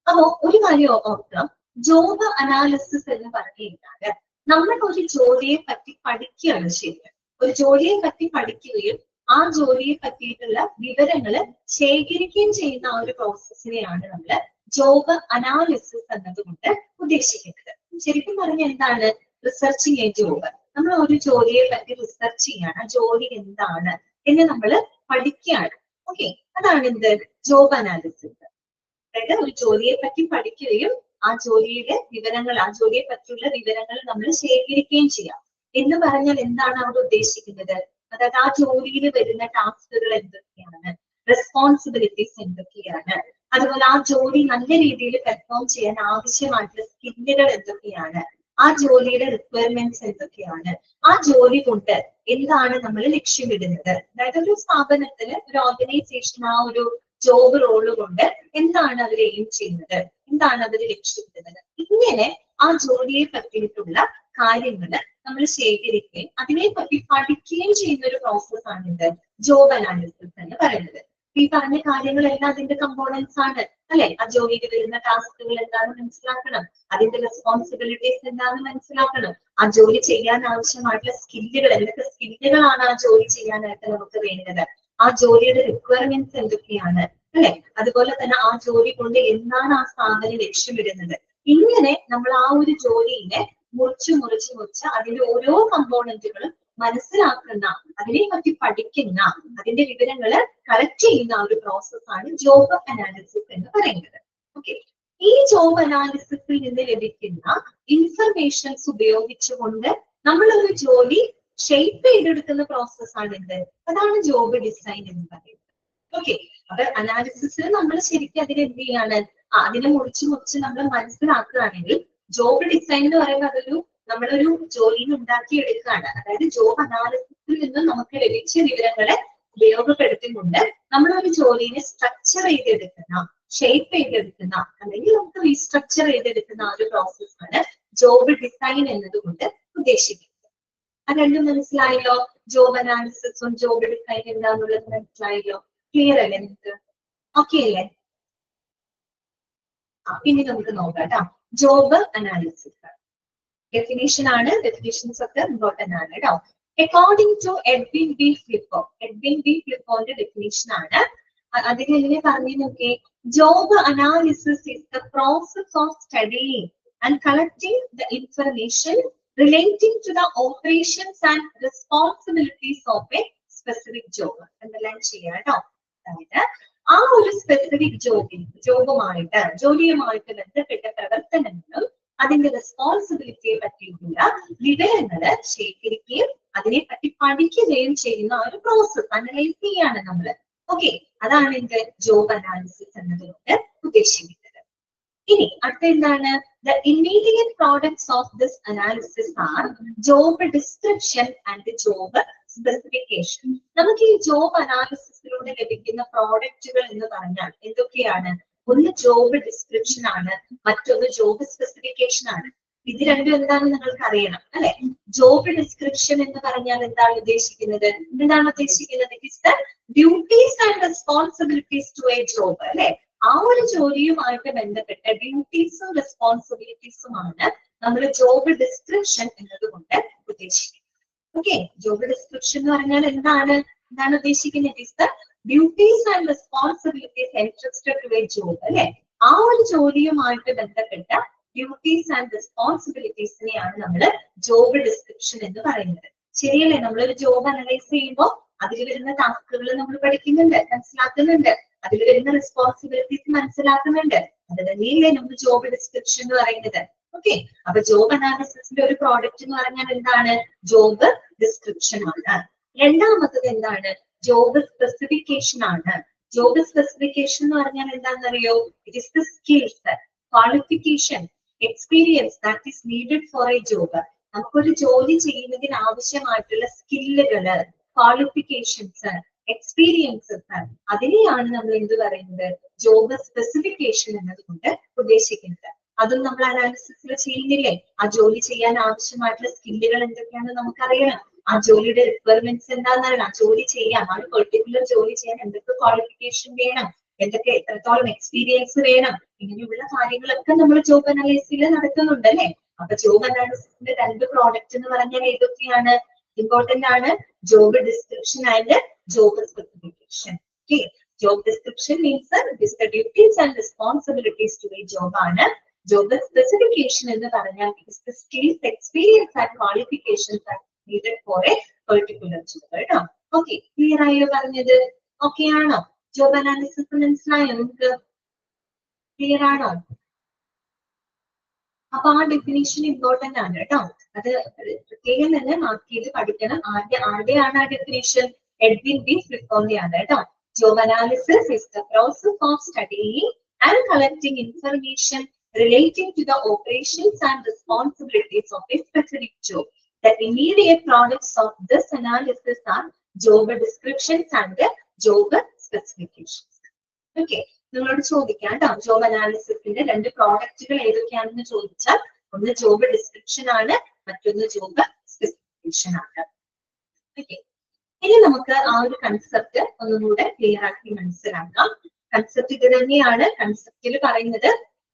അപ്പോ ഒരു കാര്യം ഓർക്കണം, ജോബ് അനാലിസിസ് എന്ന് പറഞ്ഞു കഴിഞ്ഞാല് നമ്മൾ ഒരു ജോലിയെ പറ്റി പഠിക്കുകയാണ് ചെയ്യുന്നത്. ഒരു ജോലിയെ പറ്റി പഠിക്കുകയും ആ ജോലിയെ പറ്റിയിട്ടുള്ള വിവരങ്ങൾ ശേഖരിക്കുകയും ചെയ്യുന്ന ആ ഒരു പ്രോസസ്സിനെയാണ് നമ്മൾ ജോബ് അനാലിസിസ് എന്നതുകൊണ്ട് ഉദ്ദേശിക്കുന്നത്. ശരിക്കും പറഞ്ഞാൽ എന്താണ് റിസർച്ചിങ് എ ജോബ്? നമ്മൾ ഒരു ജോലിയെ പറ്റി റിസർച്ച് ചെയ്യാണ്, ആ ജോലി എന്താണ് എന്ന് നമ്മൾ പഠിക്കുകയാണ്. ഓക്കെ, അതാണ് എന്ത് ജോബ് അനാലിസിസ്. അതായത് ഒരു ജോലിയെ പറ്റി പഠിക്കുകയും ആ ജോലിയുടെ വിവരങ്ങൾ, ആ ജോലിയെ പറ്റിയുള്ള വിവരങ്ങൾ നമ്മൾ ശേഖരിക്കുകയും ചെയ്യാം എന്ന് പറഞ്ഞാൽ എന്താണ് അവിടെ ഉദ്ദേശിക്കുന്നത്? അതായത് ആ ജോലിയിൽ വരുന്ന ടാസ്കുകൾ എന്തൊക്കെയാണ്, റെസ്പോൺസിബിലിറ്റീസ് എന്തൊക്കെയാണ്, അതുപോലെ ആ ജോലി നല്ല രീതിയിൽ പെർഫോം ചെയ്യാൻ ആവശ്യമായിട്ടുള്ള സ്കില്ലുകൾ എന്തൊക്കെയാണ്, ആ ജോലിയുടെ റിക്വയർമെന്റ്സ് എന്തൊക്കെയാണ്, ആ ജോലി കൊണ്ട് എന്താണ് നമ്മൾ ലക്ഷ്യമിടുന്നത്. അതായത് ഒരു സ്ഥാപനത്തിന്, ഒരു ഓർഗനൈസേഷൻ ആ ഒരു ജോബ് റോള് കൊണ്ട് എന്താണ് അവർ എയിം ചെയ്യുന്നത്, എന്താണ് അവർ ലക്ഷ്യമിടുന്നത്. ഇങ്ങനെ ആ ജോലിയെ പറ്റിയിട്ടുള്ള കാര്യങ്ങള് നമ്മൾ ശേഖരിക്കുകയും അതിനെപ്പറ്റി പഠിക്കുകയും ചെയ്യുന്ന ഒരു പ്രോസസ് ആണ് ജോബ് അനാലിസിസ് എന്ന് പറയുന്നത്. ഈ പറഞ്ഞ കാര്യങ്ങളെല്ലാം അതിന്റെ കമ്പോണൻസ് ആണ് അല്ലെ. ആ ജോലിയിൽ വരുന്ന ടാസ്കുകൾ എന്താണെന്ന് മനസ്സിലാക്കണം, അതിന്റെ റെസ്പോൺസിബിലിറ്റീസ് എന്താണെന്ന് മനസ്സിലാക്കണം, ആ ജോലി ചെയ്യാൻ ആവശ്യമായിട്ടുള്ള സ്കില്ലുകൾ, എന്തൊക്കെ സ്കില്ലുകളാണ് ആ ജോലി ചെയ്യാനായിട്ട് നമുക്ക് വേണ്ടത്, ആ ജോലിയുടെ റിക്വയർമെന്റ്സ് എന്തൊക്കെയാണ് അല്ലെ. അതുപോലെ തന്നെ ആ ജോലി കൊണ്ട് എന്താണ് ആ സ്ഥാപനം ലക്ഷ്യമിടുന്നത്. ഇങ്ങനെ നമ്മൾ ആ ഒരു ജോലിയെ മുറിച്ച് അതിന്റെ ഓരോ കമ്പോണന്റുകളും മനസ്സിലാക്കുന്ന, അതിനെ പറ്റി പഠിക്കുന്ന, അതിന്റെ വിവരങ്ങള് കളക്ട് ചെയ്യുന്ന ആ ഒരു പ്രോസസ്സാണ് ജോബ് അനാലിസിസ് എന്ന് പറയുന്നത്. ഓക്കെ, ഈ ജോബ് അനാലിസിസിൽ നിന്ന് ലഭിക്കുന്ന ഇൻഫർമേഷൻസ് ഉപയോഗിച്ചുകൊണ്ട് നമ്മളൊരു ജോലി ഷേപ്പ് ചെയ്തെടുക്കുന്ന പ്രോസസ്സാണ് അതാണ് ജോബ് ഡിസൈൻ എന്ന് പറയുന്നത്. ഓക്കെ, അപ്പൊ അനാലിസിസിൽ നമ്മൾ ശരിക്കും അതിന് എന്ത് ചെയ്യാണ്, അതിനെ മുറിച്ച് നമ്മൾ മനസ്സിലാക്കുകയാണെങ്കിൽ ജോബ് ഡിസൈൻ എന്ന് പറയുമ്പോൾ അതൊരു നമ്മളൊരു ജോലിയിൽ ഉണ്ടാക്കിയെടുക്കുകയാണ്. അതായത് ജോബ് അനാലിസിസിൽ നിന്ന് നമുക്ക് ലഭിച്ച വിവരങ്ങളെ ഉപയോഗപ്പെടുത്തിക്കൊണ്ട് നമ്മളൊരു ജോലിനെ സ്ട്രക്ചർ ചെയ്തെടുക്കുന്ന, ഷേപ്പ് ചെയ്തെടുക്കുന്ന, അല്ലെങ്കിൽ നമുക്ക് റീസ്ട്രക്ചർ ചെയ്തെടുക്കുന്ന ആ ഒരു പ്രോസസ്സാണ് ജോബ് ഡിസൈൻ എന്നതുകൊണ്ട് ഉദ്ദേശിക്കുന്നത്. അത് രണ്ടും മനസ്സിലായല്ലോ? ജോബ് അനാലിസിസും ജോബ് ഡിസൈൻ എന്താന്നുള്ളത് മനസ്സിലായല്ലോ? ക്ലിയർ അല്ലേ നിങ്ങൾക്ക്? ഓക്കെ അല്ലേ? പിന്നെ നമുക്ക് നോക്കാം കേട്ടോ. ജോബ് അനാലിസിസ് ഡെഫിനേഷൻ ആണ്. ഡെഫിനേഷൻസ് ഒക്കെ ഇമ്പോർട്ടന്റ് ആണ് കേട്ടോ. According to Edwin B Flippo, Edwin B ഫ്ലിപ്പോന്റെ ഡെഫിനേഷൻ ആണ്. അതിന് എങ്ങനെ പറഞ്ഞു നോക്കി? Job analysis is the process of studying and collecting the information relating to the operations and responsibilities of a specific job. എന്തെല്ലാം ചെയ്യാം കേട്ടോ. അതായത് ആ ഒരു സ്പെസിഫിക് ജോലിയുമായിട്ട് ബന്ധപ്പെട്ട പ്രവർത്തനങ്ങളും അതിന്റെ റെസ്പോൺസിബിലിറ്റിയെ പറ്റിയുള്ള വിവരങ്ങള് ശേഖരിക്കുകയും അതിനെപ്പറ്റി പഠിക്കുകയും ചെയ്യുന്ന ഒരു പ്രോസസ് അനലൈസ് ചെയ്യാണ് നമ്മള്. ഓക്കെ, അതാണ് എന്റെ ജോബ് അനാലിസിസ് എന്നതുകൊണ്ട് ഉദ്ദേശിക്കുന്നത്. ഇനി അടുത്ത എന്താണ്? The immediate products of this analysis R job description and job specification. നമുക്ക് ഈ ജോബ് അനാലിസിസിലൂടെ ലഭിക്കുന്ന പ്രോഡക്റ്റുകൾ എന്ന് പറഞ്ഞാൽ എന്തൊക്കെയാണ്? ഒന്ന് ജോബ് ഡിസ്ക്രിപ്ഷൻ ആണ്, മറ്റൊന്ന് ജോബ് സ്പെസിഫിക്കേഷൻ ആണ്. ഇത് രണ്ടും എന്താണെന്ന് നിങ്ങൾക്ക് അറിയണം അല്ലെ? ജോബ് ഡിസ്ക്രിപ്ഷൻ എന്ന് പറഞ്ഞാൽ എന്താണ് ഉദ്ദേശിക്കുന്നത്? It's the duties and responsibilities to a job അല്ലെ? ആ ഒരു ജോലിയുമായിട്ട് ബന്ധപ്പെട്ട ഡ്യൂട്ടീസും റെസ്പോൺസിബിലിറ്റീസുമാണ് നമ്മൾ ജോബ് ഡിസ്ക്രിപ്ഷൻ എന്നതുകൊണ്ട് ഉദ്ദേശിക്കുന്നത്. ഓക്കെ, ജോബ് ഡിസ്ക്രിപ്ഷൻ എന്ന് പറഞ്ഞാൽ എന്താണ് ഉദ്ദേശിക്കുന്നത്? It's the duties and responsibilities entrusted to a job അല്ലെ? ആ ഒരു ജോലിയുമായിട്ട് ബന്ധപ്പെട്ട ഡ്യൂട്ടീസ് ആൻഡ് റെസ്പോൺസിബിലിറ്റീസിനെയാണ് നമ്മൾ ജോബ് ഡിസ്ക്രിപ്ഷൻ എന്ന് പറയുന്നത്. ശരിയല്ലേ? നമ്മളൊരു ജോബ് അനലൈസ് ചെയ്യുമ്പോൾ അതിൽ വരുന്ന ടാസ്കുകൾ നമ്മൾ പഠിക്കുന്നുണ്ട്, മനസ്സിലാക്കുന്നുണ്ട്. അതിൽ വരുന്ന റെസ്പോൺസിബിലിറ്റീസ് മനസ്സിലാക്കുന്നുണ്ട്. അത് തന്നെയല്ലേ നമ്മൾ ജോബ് ഡിസ്ക്രിപ്ഷൻ എന്ന് പറയുന്നത്. ഓക്കെ, അപ്പൊ ജോബ് അനാലിസിസിന്റെ ഒരു പ്രോഡക്റ്റ് എന്ന് പറഞ്ഞാൽ എന്താണ്? ജോബ് ഡിസ്ക്രിപ്ഷൻ ആണ്. രണ്ടാമത്തത് എന്താണ്? ജോബ് സ്പെസിഫിക്കേഷൻ ആണ്. ജോബ് സ്പെസിഫിക്കേഷൻ എന്ന് പറഞ്ഞാൽ എന്താണെന്നറിയോ? It is the skills, qualification, experience that is needed for A job. നമുക്കൊരു ജോലി ചെയ്യുന്നതിന് ആവശ്യമായിട്ടുള്ള സ്കില്ലുകള്, ക്വാളിഫിക്കേഷൻസ്, എക്സ്പീരിയൻസസ്, അതിനെയാണ് നമ്മൾ എന്ത് പറയുന്നത്? ജോബ് സ്പെസിഫിക്കേഷൻ എന്നതുകൊണ്ട് ഉദ്ദേശിക്കുന്നത്. അതും നമ്മൾ അനാലിസിസിൽ ചെയ്യുന്നില്ലേ? ആ ജോലി ചെയ്യാൻ ആവശ്യമായിട്ടുള്ള സ്കില്ലുകൾ എന്തൊക്കെയാണെന്ന് നമുക്കറിയണം. ആ ജോലിയുടെ റിക്വയർമെന്റ്സ് എന്താണെന്ന് അറിയണം. ആ ജോലി ചെയ്യാൻ, ആ ഒരു പെർട്ടിക്കുലർ ജോലി ചെയ്യാൻ എന്തൊക്കെ ക്വാളിഫിക്കേഷൻ വേണം, എന്തൊക്കെ എത്രത്തോളം എക്സ്പീരിയൻസ് വേണം, ഇങ്ങനെയുള്ള കാര്യങ്ങളൊക്കെ നമ്മൾ ജോബ് അനാലിസിസിൽ നടത്തുന്നുണ്ട് അല്ലെ? അപ്പൊ ജോബ് അനാലിസിസിന്റെ രണ്ട് പ്രോഡക്റ്റ് എന്ന് പറഞ്ഞാൽ ഏതൊക്കെയാണ്? ഇമ്പോർട്ടന്റ് ആണ്. Job description and job specification. Okay, job description means it is the duties and responsibilities to a job ആണ്. ജോബ് സ്പെസിഫിക്കേഷൻ എന്ന് പറഞ്ഞാൽ it is the skills, experience and qualifications needed for a particular job. കേട്ടോ. Okay, clear ആയോ പറഞ്ഞത്? Okay ആണോ? Job analysis മനസ്സിലായോ നിങ്ങൾക്ക്? Clear ആണോ? അപ്പൊ ആ ഡെഫിനേഷൻ ഇമ്പോർട്ടന്റ് ആണ് കേട്ടോ. അത് പ്രത്യേകം തന്നെ മാർക്ക് ചെയ്ത് പഠിക്കണം. ആരുടെയാണ് ആ ഡെഫിനേഷൻ? എഡ്വിൻ ബി ഫ്ലിപ്പോന്റെ ആണ് കേട്ടോ. Job analysis is the process of studying and collecting information relating to the operations and responsibilities of a specific job. The immediate products of this analysis are job descriptions and job specifications. Okay, നിങ്ങളോട് ചോദിക്കാം കേട്ടോ, job അനാലിസിസിന്റെ രണ്ട് പ്രോഡക്റ്റുകൾ ഏതൊക്കെയാണെന്ന് ചോദിച്ചാൽ ഒന്ന് job description ആണ്, മറ്റൊന്ന് ജോബ് സ്പെസിഫിക്കേഷൻ ആണ്. ഓക്കെ, ഇനി നമുക്ക് ആ ഒരു കൺസെപ്റ്റ് ഒന്നുകൂടെ ക്ലിയർ ആക്കി മനസ്സിലാക്കാം. കൺസെപ്റ്റ് ഇത് തന്നെയാണ്. കൺസെപ്റ്റിൽ പറയുന്നത്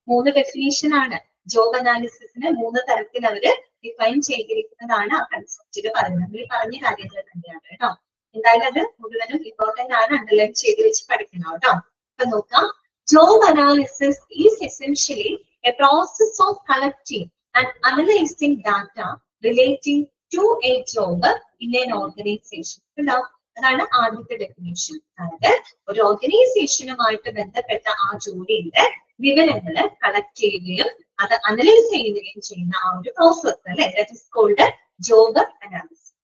3 ഡെഫിനേഷൻ ആണ്. ജോബ് അനാലിസിസിന് 3 തരത്തിൽ അവര് ഡിഫൈൻ ചെയ്തിരിക്കുന്നതാണ് ആ കൺസെപ്റ്റിൽ പറയുന്നത്. ഈ പറഞ്ഞ കാര്യങ്ങൾ തന്നെയാണ് കേട്ടോ. എന്തായാലും അത് മുഴുവനും ഇമ്പോർട്ടന്റ് ആണ്, അണ്ടർലൈൻ ചെയ്ത് വെച്ച് പഠിക്കണം കേട്ടോ. അപ്പൊ നോക്കാം. Job analysis is essentially a process of collecting and analysing data relating to a job in an organisation. ഉണ്ടാവും. അതാണ് ആദ്യത്തെ ഡെഫിനേഷൻ. അതായത് ഒരു ഓർഗനൈസേഷനുമായിട്ട് ബന്ധപ്പെട്ട ആ ജോലിയുടെ വിവരങ്ങള് കളക്ട് ചെയ്യുകയും അത് അനലൈസ് ചെയ്യുകയും ചെയ്യുന്ന ആ ഒരു പ്രോസസ് അല്ലെ, that is called job analysis.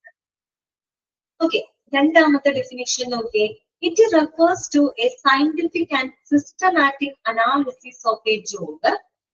Okay, രണ്ടാമത്തെ ഡെഫിനേഷൻ നോക്കിയേ. It refers to a scientific and systematic analysis of a job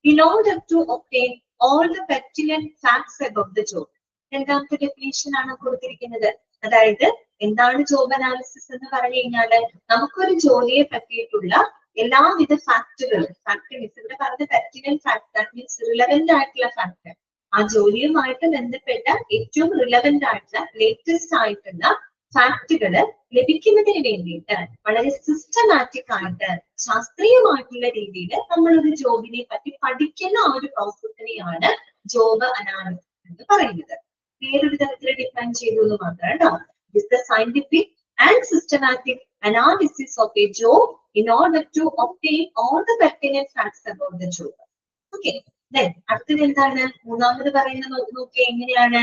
in order to obtain all the pertinent facts about the job. രണ്ടാമത്തെ definition ആണ് കൊടുത്തിരിക്കുന്നത്. അതായത് എന്താണ് job analysis എന്ന് പറഞ്ഞു കഴിഞ്ഞാല് നമുക്കൊരു ജോലിയെ പറ്റിയിട്ടുള്ള എല്ലാവിധ ഫാക്ടുകളും, ഫാക്ട് മീൻസ് ഇവിടെ പറഞ്ഞ പെർട്ടിനന്റ് ഫാക്ട്, ദാറ്റ് മീൻസ് റിലവന്റ് ആയിട്ടുള്ള ഫാക്ട്, ആ ജോലിയുമായിട്ട് ബന്ധപ്പെട്ട ഏറ്റവും റിലവന്റ് ആയിട്ടുള്ള ലേറ്റസ്റ്റ് ആയിട്ടുള്ള ഫാക്ടുകള് ലഭിക്കുന്നതിന് വേണ്ടിയിട്ട് വളരെ സിസ്റ്റമാറ്റിക് ആയിട്ട് ശാസ്ത്രീയമായിട്ടുള്ള രീതിയിൽ നമ്മളൊരു ജോബിനെ പറ്റി പഠിക്കുന്ന ആ ഒരു പ്രോസസ്സിനെയാണ് ജോബ് അനാലിസിസ് എന്ന് പറയുന്നത്. വേറൊരു തരത്തിൽ ഡിഫൈൻ ചെയ്തു എന്ന് മാത്രം കേട്ടോ. It's the scientific and systematic analysis of A job in order to obtain all the pertinent facts about the job. Okay. Then അടുത്തത് എന്താണ്? മൂന്നാമത് പറയുന്നത് നോക്കിയേ എങ്ങനെയാണ്?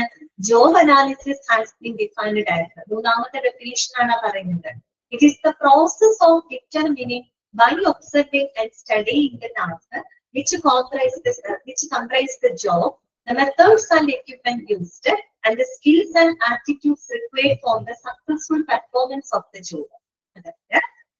Job analysis has been defined ആയിട്ട് മൂന്നാമത്തെ ഡെഫിനിഷൻ ആണ് പറയുന്നത്. It is the process of determining by observing and studying the task which comprise the job, the methods and equipment used, and the skills and attitudes required for the successful performance of the job.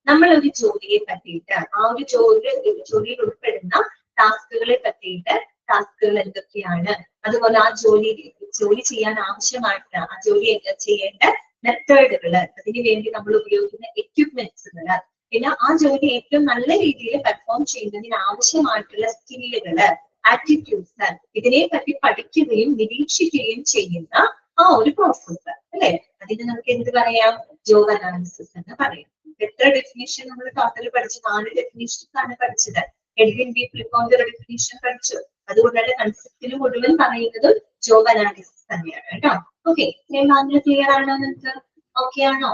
നമ്മൾ ഒരു ജോലിയെ പറ്റിയിട്ട് ആ ഒരു ജോലിയിൽ ഉൾപ്പെടുന്ന ടാസ്കുകളെ പറ്റിയിട്ട്, ടാസ്കുകൾ എന്തൊക്കെയാണ്, അതുപോലെ ആ ജോലി ചെയ്യാൻ ആവശ്യമായിട്ടുള്ള ആ ജോലി ചെയ്യേണ്ട മെത്തേഡുകള്, അതിനു വേണ്ടി നമ്മൾ ഉപയോഗിക്കുന്ന എക്യുപ്മെന്റ്സുകള്, പിന്നെ ആ ജോലി ഏറ്റവും നല്ല രീതിയിൽ പെർഫോം ചെയ്യുന്നതിന് ആവശ്യമായിട്ടുള്ള സ്കില്ലുകള്, ആറ്റിറ്റ്യൂഡ്സ്, ഇതിനെ പറ്റി പഠിക്കുകയും നിരീക്ഷിക്കുകയും ചെയ്യുന്ന ആ ഒരു പ്രോസസ് അല്ലെ, അതിന് നമുക്ക് എന്ത് പറയാം? ജോബ് അനാലിസിസ് എന്ന് പറയാം. എത്ര ഡെഫിനിഷൻ നമ്മൾ ടോട്ടൽ പഠിച്ചു? 4 ഡെഫിനിഷൻസ് ആണ് പഠിച്ചത്. എഡ്വിൻ ബി പ്രിക്കോന്റെ ഒരു ഡെഫിനിഷൻ പഠിച്ചു. അതുകൊണ്ട് തന്നെ കൺസെപ്റ്റിന് മുഴുവൻ പറയുന്നതും ജോബ് അനാലിസിസ് തന്നെയാണ് കേട്ടോ. ഓക്കെ, ക്ലിയർ ആണോ നിങ്ങൾക്ക്? ഓക്കെ ആണോ?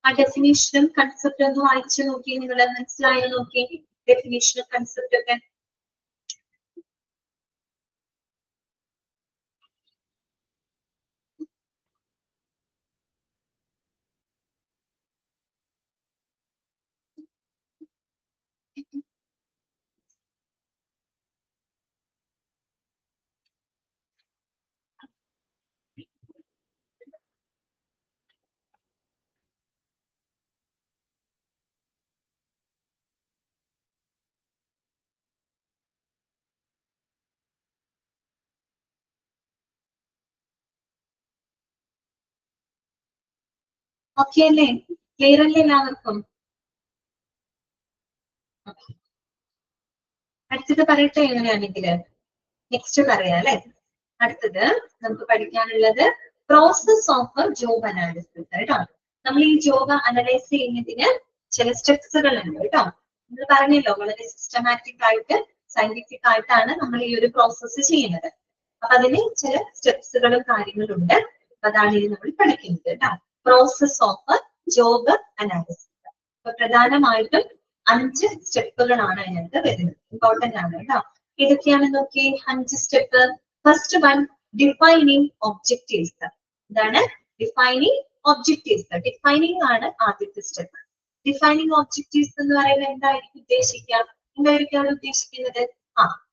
ആ ഡെഫിനിഷനും കൺസെപ്റ്റ് ഒന്ന് വായിച്ചു നോക്കി, നിങ്ങൾ മനസ്സിലായോ നോക്കി ഡെഫിനിഷനും കൺസെപ്റ്റ് ഒക്കെ? ഓക്കെ അല്ലേ? ക്ലിയർ അല്ലേ എല്ലാവർക്കും? അടുത്തത് പറയട്ടെ എങ്ങനെയാണെങ്കില്? നെക്സ്റ്റ് പറയാം അല്ലെ. അടുത്തത് നമുക്ക് പഠിക്കാനുള്ളത് പ്രോസസ് ഓഫ് ജോബ് അനാലിസിസ് കേട്ടോ. നമ്മൾ ഈ ജോബ് അനലൈസ് ചെയ്യുന്നതിന് ചില സ്റ്റെപ്സുകൾ ഉണ്ട് കേട്ടോ. നമ്മൾ പറഞ്ഞല്ലോ വളരെ സിസ്റ്റമാറ്റിക് ആയിട്ട് സയന്റിഫിക് ആയിട്ടാണ് നമ്മൾ ഈ ഒരു പ്രോസസ്സ് ചെയ്യുന്നത്. അപ്പൊ അതിന് ചില സ്റ്റെപ്സുകളും കാര്യങ്ങളും ഉണ്ട്. അതാണ് ഇനി നമ്മൾ പഠിക്കുന്നത് കേട്ടോ. Process of job analysis. അപ്പൊ പ്രധാനമായിട്ടും 5 സ്റ്റെപ്പുകളാണ് അതിനകത്ത് വരുന്നത്. ഇമ്പോർട്ടന്റ് ആണ് കേട്ടോ. ഏതൊക്കെയാണെന്ന് നോക്കി 5 step. First one, defining objectives. എന്താണ്? Defining objectives. ഡിഫൈനിങ് ആണ് ആദ്യത്തെ സ്റ്റെപ്പ്. ഡിഫൈനിങ് ഒബ്ജക്റ്റീവ്സ് എന്ന് പറയുന്നത് എന്തായിരിക്കും ഉദ്ദേശിക്കുക? എന്തായിരിക്കും ഉദ്ദേശിക്കുന്നത്?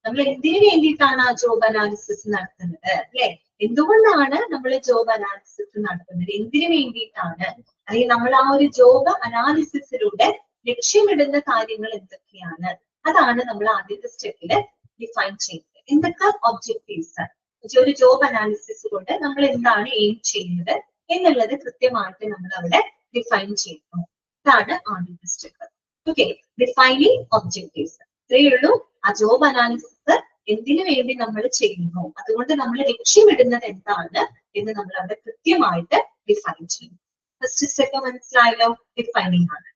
നമ്മൾ എന്തിനു വേണ്ടിയിട്ടാണ് ആ ജോബ് അനാലിസിസ് നടത്തുന്നത് അല്ലെ? എന്തുകൊണ്ടാണ് നമ്മൾ ജോബ് അനാലിസിസ് നടത്തുന്നത്? എന്തിനു വേണ്ടിയിട്ടാണ്? അല്ലെങ്കിൽ നമ്മൾ ആ ഒരു ജോബ് അനാലിസിസിലൂടെ ലക്ഷ്യമിടുന്ന കാര്യങ്ങൾ എന്തൊക്കെയാണ്? അതാണ് നമ്മൾ ആദ്യത്തെ സ്റ്റെപ്പില് ഡിഫൈൻ ചെയ്യുന്നത്. എന്തൊക്കെ ഒബ്ജക്റ്റീവ്സ്? ഒരു ജോബ് അനാലിസിസ് കൊണ്ട് നമ്മൾ എന്താണ് എയിം ചെയ്യുന്നത് എന്നുള്ളത് കൃത്യമായിട്ട് നമ്മൾ അവിടെ ഡിഫൈൻ ചെയ്യുന്നു. ഇതാണ് ആദ്യത്തെ സ്റ്റെപ്പ്. Okay, defining objectives. ഇത്രയേ ഉള്ളൂ. ആ ജോബ് അനാലിസിസ് എന്തിനു വേണ്ടി നമ്മൾ ചെയ്യുന്നു, അതുകൊണ്ട് നമ്മൾ ലക്ഷ്യമിടുന്നത് എന്താണ് എന്ന് നമ്മൾ അവിടെ കൃത്യമായിട്ട് ഡിഫൈൻ ചെയ്യും. ഫസ്റ്റ് സ്റ്റെപ്പ് മനസ്സിലായല്ലോ, ഡിഫൈനിങ് ആണ്.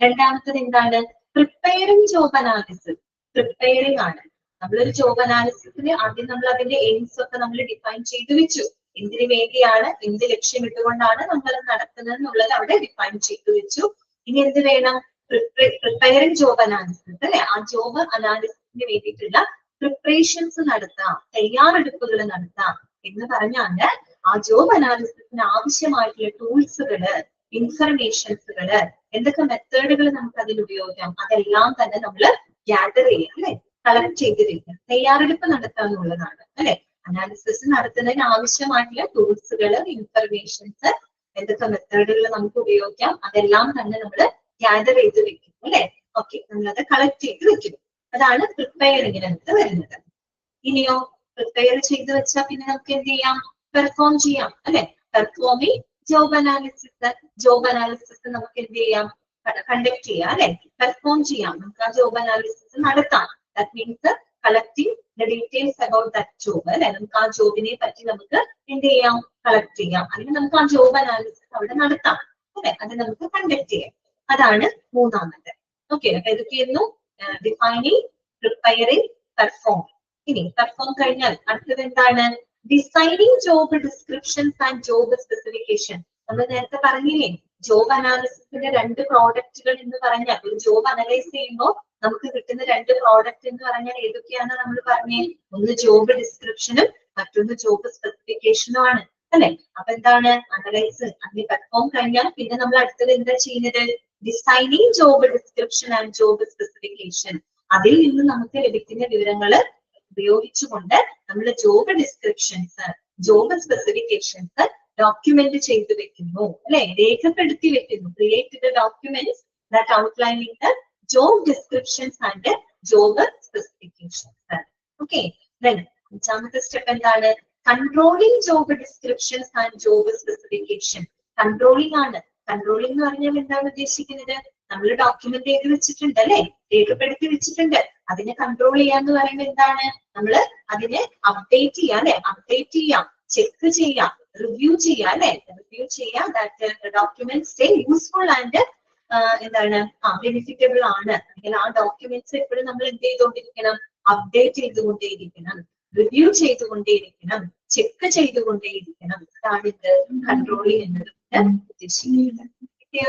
രണ്ടാമത്തത് എന്താണ്? Preparing job analysis. പ്രിപ്പയറിംഗ് ആണ്. നമ്മളൊരു ജോബ് അനാലിസിസിന് ആദ്യം നമ്മൾ അതിന്റെ എയിംസ് ഒക്കെ നമ്മൾ ഡിഫൈൻ ചെയ്തു വെച്ചു. എന്തിനു വേണ്ടിയാണ്, എന്ത് ലക്ഷ്യമിട്ടുകൊണ്ടാണ് നമ്മൾ നടത്തുന്നത് എന്നുള്ളത് അവിടെ ഡിഫൈൻ ചെയ്തു വെച്ചു. ഇനി എന്ത് വേണം? പ്രിപ്പയറിംഗ് ജോബ് അനാലിസിസ് അല്ലെ? ആ ജോബ് അനാലിസിസിന് വേണ്ടിയിട്ടുള്ള പ്രിപ്പറേഷൻസ് നടത്താം, തയ്യാറെടുപ്പുകൾ നടത്താം എന്ന് പറഞ്ഞാല് ആ ജോബ് അനാലിസിസിന് ആവശ്യമായിട്ടുള്ള ടൂൾസുകള്, ഇൻഫർമേഷൻസുകള്, എന്തൊക്കെ മെത്തേഡുകൾ നമുക്ക് അതിൽ ഉപയോഗിക്കാം, അതെല്ലാം തന്നെ നമ്മൾ ഗ്യാദർ ചെയ്യാം അല്ലെ? കളക്ട് ചെയ്തിരിക്കുക, തയ്യാറെടുപ്പ് നടത്താന്നുള്ളതാണ് അല്ലെ? അനാലിസിസ് നടത്തുന്നതിന് ആവശ്യമായിട്ടുള്ള ടൂൾസുകള്, ഇൻഫർമേഷൻസ്, എന്തൊക്കെ മെത്തേഡുകൾ നമുക്ക് ഉപയോഗിക്കാം അതെല്ലാം തന്നെ നമ്മൾ ഗ്യാദർ ചെയ്ത് വെക്കും അല്ലെ. ഓക്കെ, നമ്മളത് കളക്ട് ചെയ്ത് വെക്കും. അതാണ് പ്രിപ്പയറിങ്ങിനകത്ത് വരുന്നത്. ഇനിയോ പ്രിപ്പയർ ചെയ്ത് വെച്ചാൽ പിന്നെ നമുക്ക് എന്ത് ചെയ്യാം, പെർഫോം ചെയ്യാം അല്ലെ. Performing job analysis. Job analysis നമുക്ക് എന്ത് ചെയ്യാം, കണ്ടക്ട് ചെയ്യാം അല്ലെ, പെർഫോം ചെയ്യാം. നമുക്ക് ആ ജോബ് അനാലിസിസ് നടത്താം. That means collecting the details about that job അല്ലെ. നമുക്ക് ആ ജോബിനെ പറ്റി നമുക്ക് എന്ത് ചെയ്യാം, കളക്ട് ചെയ്യാം. അല്ലെങ്കിൽ നമുക്ക് ആ ജോബ് അനാലിസിസ് അവിടെ നടത്താം അല്ലെ, അത് നമുക്ക് കണ്ടക്ട് ചെയ്യാം. അതാണ് മൂന്നാമത്. ഓക്കെ, അപ്പൊ ഇതൊക്കെയായിരുന്നു ഡിഫൈനിങ്, പ്രിപ്പയറിംഗ്, പെർഫോം. ഇനി പെർഫോം കഴിഞ്ഞാൽ അടുത്തത് എന്താണ്, designing job descriptions and job specification. നമ്മൾ നേരത്തെ പറഞ്ഞില്ലേ, ജോബ് അനാലിസിസിന്റെ രണ്ട് പ്രോഡക്റ്റുകൾ എന്ന് പറഞ്ഞാൽ, ഒരു ജോബ് അനലൈസ് ചെയ്യുമ്പോൾ നമുക്ക് കിട്ടുന്ന രണ്ട് പ്രോഡക്റ്റ് എന്ന് പറഞ്ഞാൽ ഏതൊക്കെയാണ് നമ്മൾ പറഞ്ഞേ, ഒന്ന് ജോബ് ഡിസ്ക്രിപ്ഷനും മറ്റൊന്ന് ജോബ് സ്പെസിഫിക്കേഷനും ആണ് അല്ലെ. അപ്പൊ എന്താണ് അനലൈസ്, അതിന് പെർഫോം കഴിഞ്ഞാൽ പിന്നെ നമ്മൾ അടുത്തത് എന്താ ചെയ്യുന്നത്, designing job description and job specification. അതിൽ നിന്ന് നമുക്ക് ലഭിക്കുന്ന വിവരങ്ങൾ ഉപയോഗിച്ചുകൊണ്ട് നമ്മൾ job descriptions, job specifications document ചെയ്ത് വെക്കുന്നു അല്ലെ, രേഖപ്പെടുത്തി വെക്കുന്നു. Create the documents that outlining the job descriptions and job specifications. Okay, അഞ്ചാമത്തെ സ്റ്റെപ്പ് എന്താണ്, controlling job descriptions and job specification. Controlling ആണ്. കൺട്രോളിംഗ് എന്ന് പറഞ്ഞാൽ എന്താണ് ഉദ്ദേശിക്കുന്നത്, നമ്മൾ ഡോക്യുമെന്റ് ചെയ്ത് വെച്ചിട്ടുണ്ട് അല്ലെ, രേഖപ്പെടുത്തി വെച്ചിട്ടുണ്ട്. അതിനെ കൺട്രോൾ ചെയ്യാന്ന് പറയുമ്പോൾ എന്താണ്, നമ്മൾ അതിനെ അപ്ഡേറ്റ് ചെയ്യാം അല്ലെ, അപ്ഡേറ്റ് ചെയ്യാം, ചെക്ക് ചെയ്യാം, റിവ്യൂ ചെയ്യാം അല്ലെ, റിവ്യൂ ചെയ്യാം. That document stay useful and എന്താണ് ബെനിഫിറ്റബിൾ ആണ്. അല്ലെങ്കിൽ ആ ഡോക്യുമെന്റ്സ് എപ്പോഴും നമ്മൾ എന്ത് ചെയ്തുകൊണ്ടിരിക്കണം, അപ്ഡേറ്റ് ചെയ്തുകൊണ്ടേയിരിക്കണം, റിവ്യൂ ചെയ്തുകൊണ്ടേയിരിക്കണം, ചെക്ക് ചെയ്തുകൊണ്ടേയിരിക്കണം. അതാണ് ഇത് കൺട്രോളിംഗ് എന്നത് ഉദ്ദേശിക്കുന്നത്.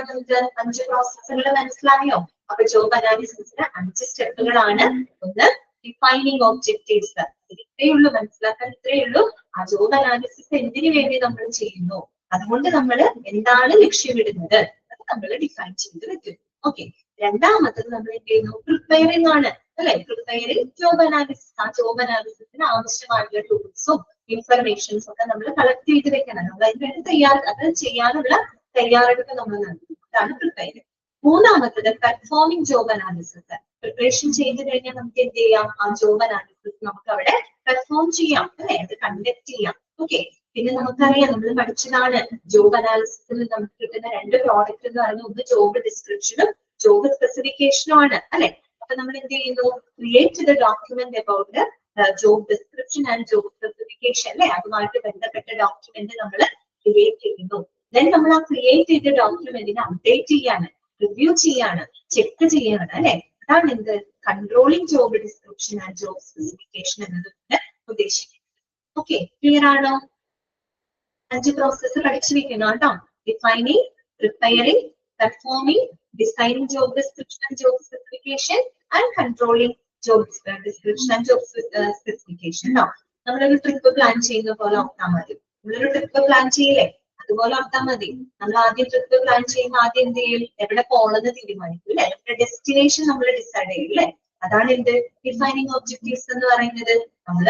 നമുക്ക് 5 പ്രോസസ്സുകൾ മനസ്സിലായോ? അപ്പൊ ജോബ് അനാലിസിസിന് 5 സ്റ്റെപ്പുകളാണ്. ഒന്ന് ഡിഫൈനിങ് ഒബ്ജക്റ്റീവ്സ്, ഇത്രയേ ഉള്ളൂ മനസ്സിലാക്കാൻ, ഇത്രയേ ഉള്ളൂ. ആ ജോബ് അനാലിസിസ് എന്തിനു വേണ്ടി നമ്മൾ ചെയ്യുന്നു, അതുകൊണ്ട് നമ്മൾ എന്താണ് ലക്ഷ്യമിടുന്നത്, അത് നമ്മൾ ഡിഫൈൻ ചെയ്ത് വെക്കും. ഓക്കെ, രണ്ടാമത്തത് നമ്മൾ എന്ത് ചെയ്യുന്നു, പ്രിപ്പയറിംഗ് ആണ് അല്ലെ. Preparing job analysis. ആ ജോബ് അനാലിസിസിന് ആവശ്യമായിട്ടുള്ള ടൂൾസും ഇൻഫർമേഷൻസും ഒക്കെ നമ്മൾ കളക്ട് ചെയ്ത് വെക്കണം. നമ്മൾ അതിന് വേണ്ടി അത് ചെയ്യാനുള്ള തയ്യാറെടുപ്പ് നമ്മൾ നടത്തും. അതാണ് പ്രിപ്പയറിംഗ്. മൂന്നാമത്തത് പെർഫോമിംഗ് ജോബ് അനാലിസിസ്. പ്രിപ്പറേഷൻ ചെയ്ത് കഴിഞ്ഞാൽ നമുക്ക് എന്ത് ചെയ്യാം, ആ ജോബ് അനാലിസിസ് നമുക്ക് അവിടെ പെർഫോം ചെയ്യാം അല്ലെ, അത് കണ്ടക്ട് ചെയ്യാം. ഓക്കെ, പിന്നെ നമുക്കറിയാം, നമ്മൾ പഠിച്ചതാണ് ജോബ് അനാലിസിസിൽ നമുക്ക് കിട്ടുന്ന രണ്ട് പ്രോഡക്റ്റ് എന്ന് പറയുന്നത് ഒന്ന് ജോബ് ഡിസ്ക്രിപ്ഷനും ജോബ് സ്പെസിഫിക്കേഷനും ആണ് അല്ലെ. അപ്പൊ നമ്മൾ എന്ത് ചെയ്യുന്നു, create the document about job description and job specification അല്ലെ, അതുമായിട്ട് ബന്ധപ്പെട്ട ഡോക്യുമെന്റ് നമ്മൾ ക്രിയേറ്റ് ചെയ്യുന്നു. ദെൻ നമ്മൾ ആ ക്രിയേറ്റ് ചെയ്ത ഡോക്യുമെന്റിനെ അപ്ഡേറ്റ് ചെയ്യാണ്, റിവ്യൂ ചെയ്യാണ്, ചെക്ക് ചെയ്യാണ് അല്ലെ. അതാണ് എന്ത് controlling job description and job specification എന്നതുകൊണ്ട് ഉദ്ദേശിക്കുന്നത്. ഓക്കെ, ക്ലിയർ ആണോ? 5 പ്രോസസ്സ് പഠിച്ചു വെക്കണം കേട്ടോ. Defining, preparing, performing, designing job description and job specification and controlling job description and job specification. നമ്മളൊരു ട്രിപ്പ് പ്ലാൻ ചെയ്യുന്ന പോലെ ഓർത്താൽ മതി. നമ്മളൊരു ട്രിപ്പ് പ്ലാൻ ചെയ്യില്ലേ, അതുപോലെ ഓർത്താൽ മതി. നമ്മൾ ആദ്യം ട്രിപ്പ് പ്ലാൻ ചെയ്യുമ്പോൾ ആദ്യം എന്ത് ചെയ്യും, എവിടെ പോകണമെന്ന് തീരുമാനിക്കും അല്ലെ, ഡെസ്റ്റിനേഷൻ നമ്മൾ ഡിസൈഡ് ചെയ്യും അല്ലെ. അതാണ് എന്ത് ഡിഫൈനിങ് ഒബ്ജക്റ്റീവ്സ് എന്ന് പറയുന്നത്. നമ്മൾ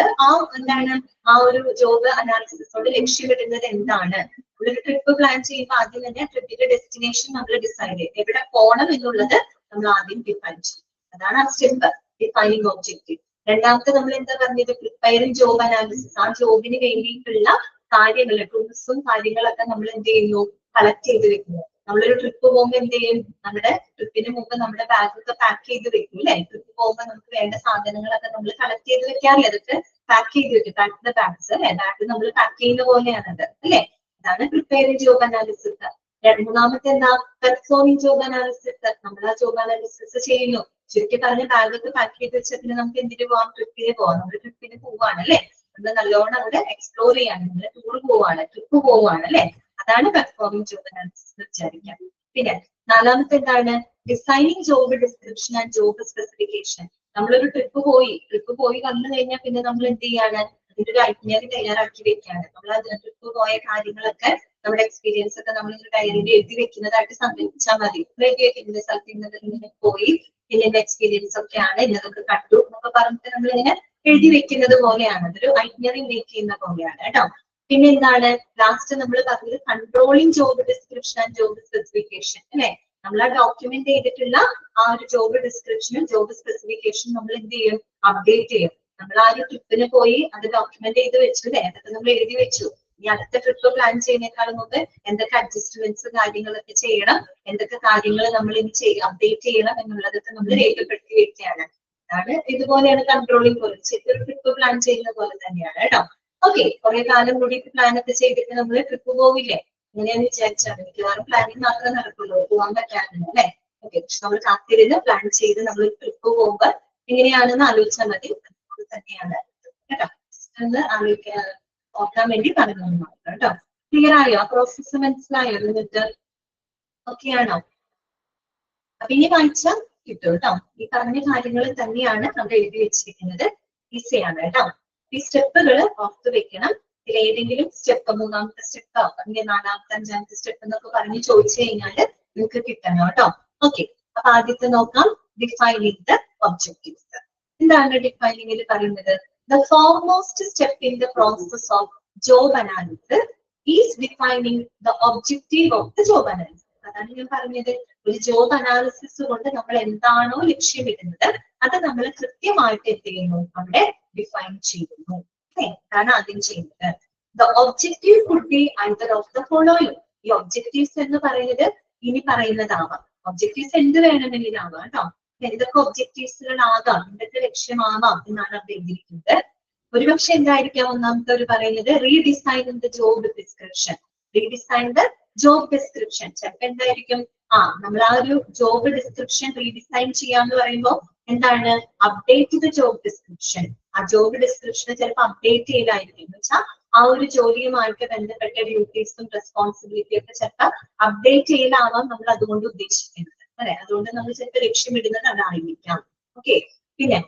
എന്താണ് ആ ഒരു ജോബ് അനാലിസിസോട് ലക്ഷ്യമിടുന്നത് എന്താണ്. നമ്മളൊരു ട്രിപ്പ് പ്ലാൻ ചെയ്യുമ്പോൾ ആദ്യം തന്നെ ട്രിപ്പിന്റെ ഡെസ്റ്റിനേഷൻ നമ്മൾ ഡിസൈഡ് ചെയ്യും, എവിടെ പോകണം എന്നുള്ളത് നമ്മൾ ആദ്യം ഡിഫൈൻ ചെയ്യും. അതാണ് ആ സ്റ്റെപ്പ്, ഡിഫൈനിങ് ഒബ്ജക്റ്റീവ്. രണ്ടാമത്തെ നമ്മൾ എന്താ പറഞ്ഞത്, പ്രിപ്പയറിംഗ് ജോബ് അനാലിസിസ്. ആ ജോബിന് വേണ്ടിയിട്ടുള്ള കാര്യങ്ങൾ, ടൂൾസും കാര്യങ്ങളൊക്കെ നമ്മൾ എന്ത് ചെയ്യുന്നു, കളക്ട് ചെയ്ത് വെക്കുന്നു. നമ്മളൊരു ട്രിപ്പ് പോകുമ്പോൾ എന്ത് ചെയ്യും, നമ്മുടെ ട്രിപ്പിന് മുമ്പ് നമ്മുടെ ബാഗൊക്കെ പാക്ക് ചെയ്ത് വെക്കും അല്ലെ. ട്രിപ്പ് പോകുമ്പോൾ നമുക്ക് വേണ്ട സാധനങ്ങളൊക്കെ നമ്മൾ കളക്ട് ചെയ്ത് വെക്കാറില്ല, അതൊക്കെ പാക്ക് ചെയ്ത് വെക്കും. പാക്ക് ദ ബാഗ്സ് അല്ലെ, ബാഗ് നമ്മൾ പാക്ക് ചെയ്യുന്ന പോലെയാണത് അല്ലെ. അതാണ് പ്രിപ്പയറിംഗ് ജോബ് അനാലിസിസ്. മൂന്നാമത്തെ എന്താ, പെർഫോമിംഗ് ജോബ് അനാലിസിസ്. നമ്മൾ ആ ജോബ് അനാലിസിസ് ചെയ്യുന്നു. ചുരുക്കി പറഞ്ഞ ബാഗൊക്കെ പാക്ക് ചെയ്ത് വെച്ചാൽ പിന്നെ നമുക്ക് എന്തിനു പോവാം, ട്രിപ്പിന് പോവാം. നമ്മൾ ട്രിപ്പിന് പോവാണ് അല്ലെ, നമ്മൾ നല്ലോണം അവിടെ എക്സ്പ്ലോർ ചെയ്യാണ്, നമ്മൾ ടൂർ പോവാണ്, ട്രിപ്പ് പോവാണ് അല്ലെ. അതാണ് പെർഫോമിംഗ് ജോബ് അനാലിസിസ് വിചാരിക്കാം. പിന്നെ നാലാമത്തെ എന്താണ്, designing job description and job specification. നമ്മളൊരു ട്രിപ്പ് പോയി വന്നു കഴിഞ്ഞാൽ പിന്നെ നമ്മൾ എന്ത് ചെയ്യാണ്, അതിന്റെ ഒരു ഐറ്റിനറി തയ്യാറാക്കി വെക്കാണ്. നമ്മൾ ആ ട്രിപ്പ് പോയ കാര്യങ്ങളൊക്കെ, നമ്മുടെ എക്സ്പീരിയൻസ് ഒക്കെ നമ്മൾ ഡയറിയിൽ എഴുതി വെക്കുന്നതായിട്ട് സങ്കല്പിച്ചാൽ മതി. എഴുതി വെക്കുന്നത് സ്ഥലത്ത് ഇങ്ങനെ പോയി, പിന്നെ എക്സ്പീരിയൻസ് ഒക്കെയാണ്, ഇന്നതൊക്കെ കണ്ടു എന്നൊക്കെ പറഞ്ഞിട്ട് നമ്മൾ ഇങ്ങനെ എഴുതി വെക്കുന്നത് പോലെയാണ്. അതൊരു ഐറ്റിനറി മേക്ക് ചെയ്യുന്ന പോലെയാണ് കേട്ടോ. പിന്നെ എന്താണ് ലാസ്റ്റ് നമ്മൾ പറഞ്ഞത് controlling job description and job specification അല്ലെ. നമ്മൾ ആ ഡോക്യുമെന്റ് ചെയ്തിട്ടുള്ള ആ ഒരു ജോബ് ഡിസ്ക്രിപ്ഷനും ജോബ് സ്പെസിഫിക്കേഷനും നമ്മൾ എന്ത് ചെയ്യും, അപ്ഡേറ്റ് ചെയ്യും. നമ്മൾ ആ ഒരു ട്രിപ്പിന് പോയി അത് ഡോക്യുമെന്റ് ചെയ്ത് വെച്ചു അല്ലെ, അതൊക്കെ നമ്മൾ എഴുതി വെച്ചു. ഇനി അടുത്ത ട്രിപ്പ് പ്ലാൻ ചെയ്യുന്നേക്കാളും മുമ്പ് എന്തൊക്കെ അഡ്ജസ്റ്റ്മെന്റ്സ് കാര്യങ്ങളൊക്കെ ചെയ്യണം, എന്തൊക്കെ കാര്യങ്ങൾ നമ്മൾ ഇനി അപ്ഡേറ്റ് ചെയ്യണം എന്നുള്ളതൊക്കെ നമ്മൾ രേഖപ്പെടുത്തി വെക്കുകയാണ്. അതാണ് ഇതുപോലെയാണ് കൺട്രോളിംഗ് പോളിസി. ഒരു ട്രിപ്പ് പ്ലാൻ ചെയ്യുന്ന പോലെ തന്നെയാണ് കേട്ടോ. ഓക്കെ, കുറെ കാലം കൂടി പ്ലാൻ ഒക്കെ ചെയ്തിട്ട് നമ്മൾ ട്രിപ്പ് പോവില്ലേ, ഇങ്ങനെയാന്ന് വിചാരിച്ചാൽ മിക്കവാറും പ്ലാനിങ് മാത്രമേ നടക്കുള്ളൂ, പോകാൻ പറ്റാറുണ്ട് അല്ലെ. ഓക്കെ, പക്ഷെ നമ്മൾ കാത്തിരുന്ന് പ്ലാൻ ചെയ്ത് നമ്മൾ ട്രിപ്പ് പോകുമ്പോൾ എങ്ങനെയാണെന്ന് ആലോചിച്ചാൽ മതി. അതുപോലെ തന്നെയാണ് കേട്ടോ. എന്ന് ആലോചിക്കാൻ ഓർക്കാൻ വേണ്ടി പറഞ്ഞു മാത്രം കേട്ടോ. ക്ലിയർ ആയോ? ആ പ്രോസസ്സ് മനസ്സിലായോ? എന്നിട്ട് ഓക്കെ ആണോ? അപ്പൊ ഇനി വായിച്ചാൽ കിട്ടും കേട്ടോ. ഈ പറഞ്ഞ കാര്യങ്ങൾ തന്നെയാണ് നമ്മൾ എഴുതി വെച്ചിരിക്കുന്നത്. ഈസിയാണ് കേട്ടോ. ഈ സ്റ്റെപ്പുകൾ ഓർത്ത് വെക്കണം. ഏതെങ്കിലും സ്റ്റെപ്പ്, മൂന്നാമത്തെ സ്റ്റെപ്പോ അല്ലെങ്കിൽ നാലാമത്തെ അഞ്ചാമത്തെ സ്റ്റെപ്പ് എന്നൊക്കെ പറഞ്ഞ് ചോദിച്ചു കഴിഞ്ഞാല് നിങ്ങൾക്ക് കിട്ടണം കേട്ടോ. ഓക്കെ, അപ്പൊ ആദ്യത്തെ നോക്കാം, ഡിഫൈനിങ് ദ ഒബ്ജക്റ്റീവ്സ്. എന്താണ് ഡിഫൈനിങ്ങിൽ പറയുന്നത്? The foremost step in the process of job analysis is defining the objective of the job analysis. അതാണ് ഞാൻ പറഞ്ഞത്, ഒരു ജോബ് അനാലിസിസ് കൊണ്ട് നമ്മൾ എന്താണോ ലക്ഷ്യമിടുന്നത് അത് നമ്മൾ കൃത്യമായിട്ട് എന്ത് ചെയ്യുന്നു, അവിടെ ഡിഫൈൻ ചെയ്യുന്നു. അതാണ് ആദ്യം ചെയ്യുന്നത്. The objective could be either of the following. ഈ ഒബ്ജക്റ്റീവ്സ് എന്ന് പറയുന്നത് ഇനി പറയുന്നതാവാം. ഒബ്ജക്റ്റീവ്സ് എന്ത് വേണമെങ്കിലും ആവാം കേട്ടോ. എന്തൊക്കെ ഒബ്ജക്റ്റീവ്സുകളാകാം, എന്തൊക്കെ ലക്ഷ്യമാവാം എന്നാണ് അവിടെ എഴുതിയിരിക്കുന്നത്. ഒരുപക്ഷെ എന്തായിരിക്കാം ഒന്നാമത്തെ ഒരു പറയുന്നത്, redesign the job description. Redesign the job description. ചിലപ്പോ എന്തായിരിക്കും, നമ്മൾ ആ ഒരു ജോബ് ഡിസ്ക്രിപ്ഷൻ റീഡിസൈൻ ചെയ്യാന്ന് പറയുമ്പോൾ എന്താണ്, അപ്ഡേറ്റ് ദ ജോബ് ഡിസ്ക്രിപ്ഷൻ. ആ ജോബ് ഡിസ്ക്രിപ്ഷൻ ചിലപ്പോൾ അപ്ഡേറ്റ് ചെയ്തായിരിക്കും. എന്ന് വെച്ചാൽ ആ ഒരു ജോലിയുമായിട്ട് ബന്ധപ്പെട്ട ഡ്യൂട്ടീസും റെസ്പോൺസിബിലിറ്റി ഒക്കെ ചിലപ്പോൾ അപ്ഡേറ്റ് ചെയ്യലാവാം നമ്മൾ അതുകൊണ്ട് ഉദ്ദേശിക്കുന്നത് അല്ലെ. അതുകൊണ്ട് നമ്മൾ ചിലപ്പോൾ ലക്ഷ്യമിടുന്നത് അതായിരിക്കാം. ഓക്കെ, പിന്നെ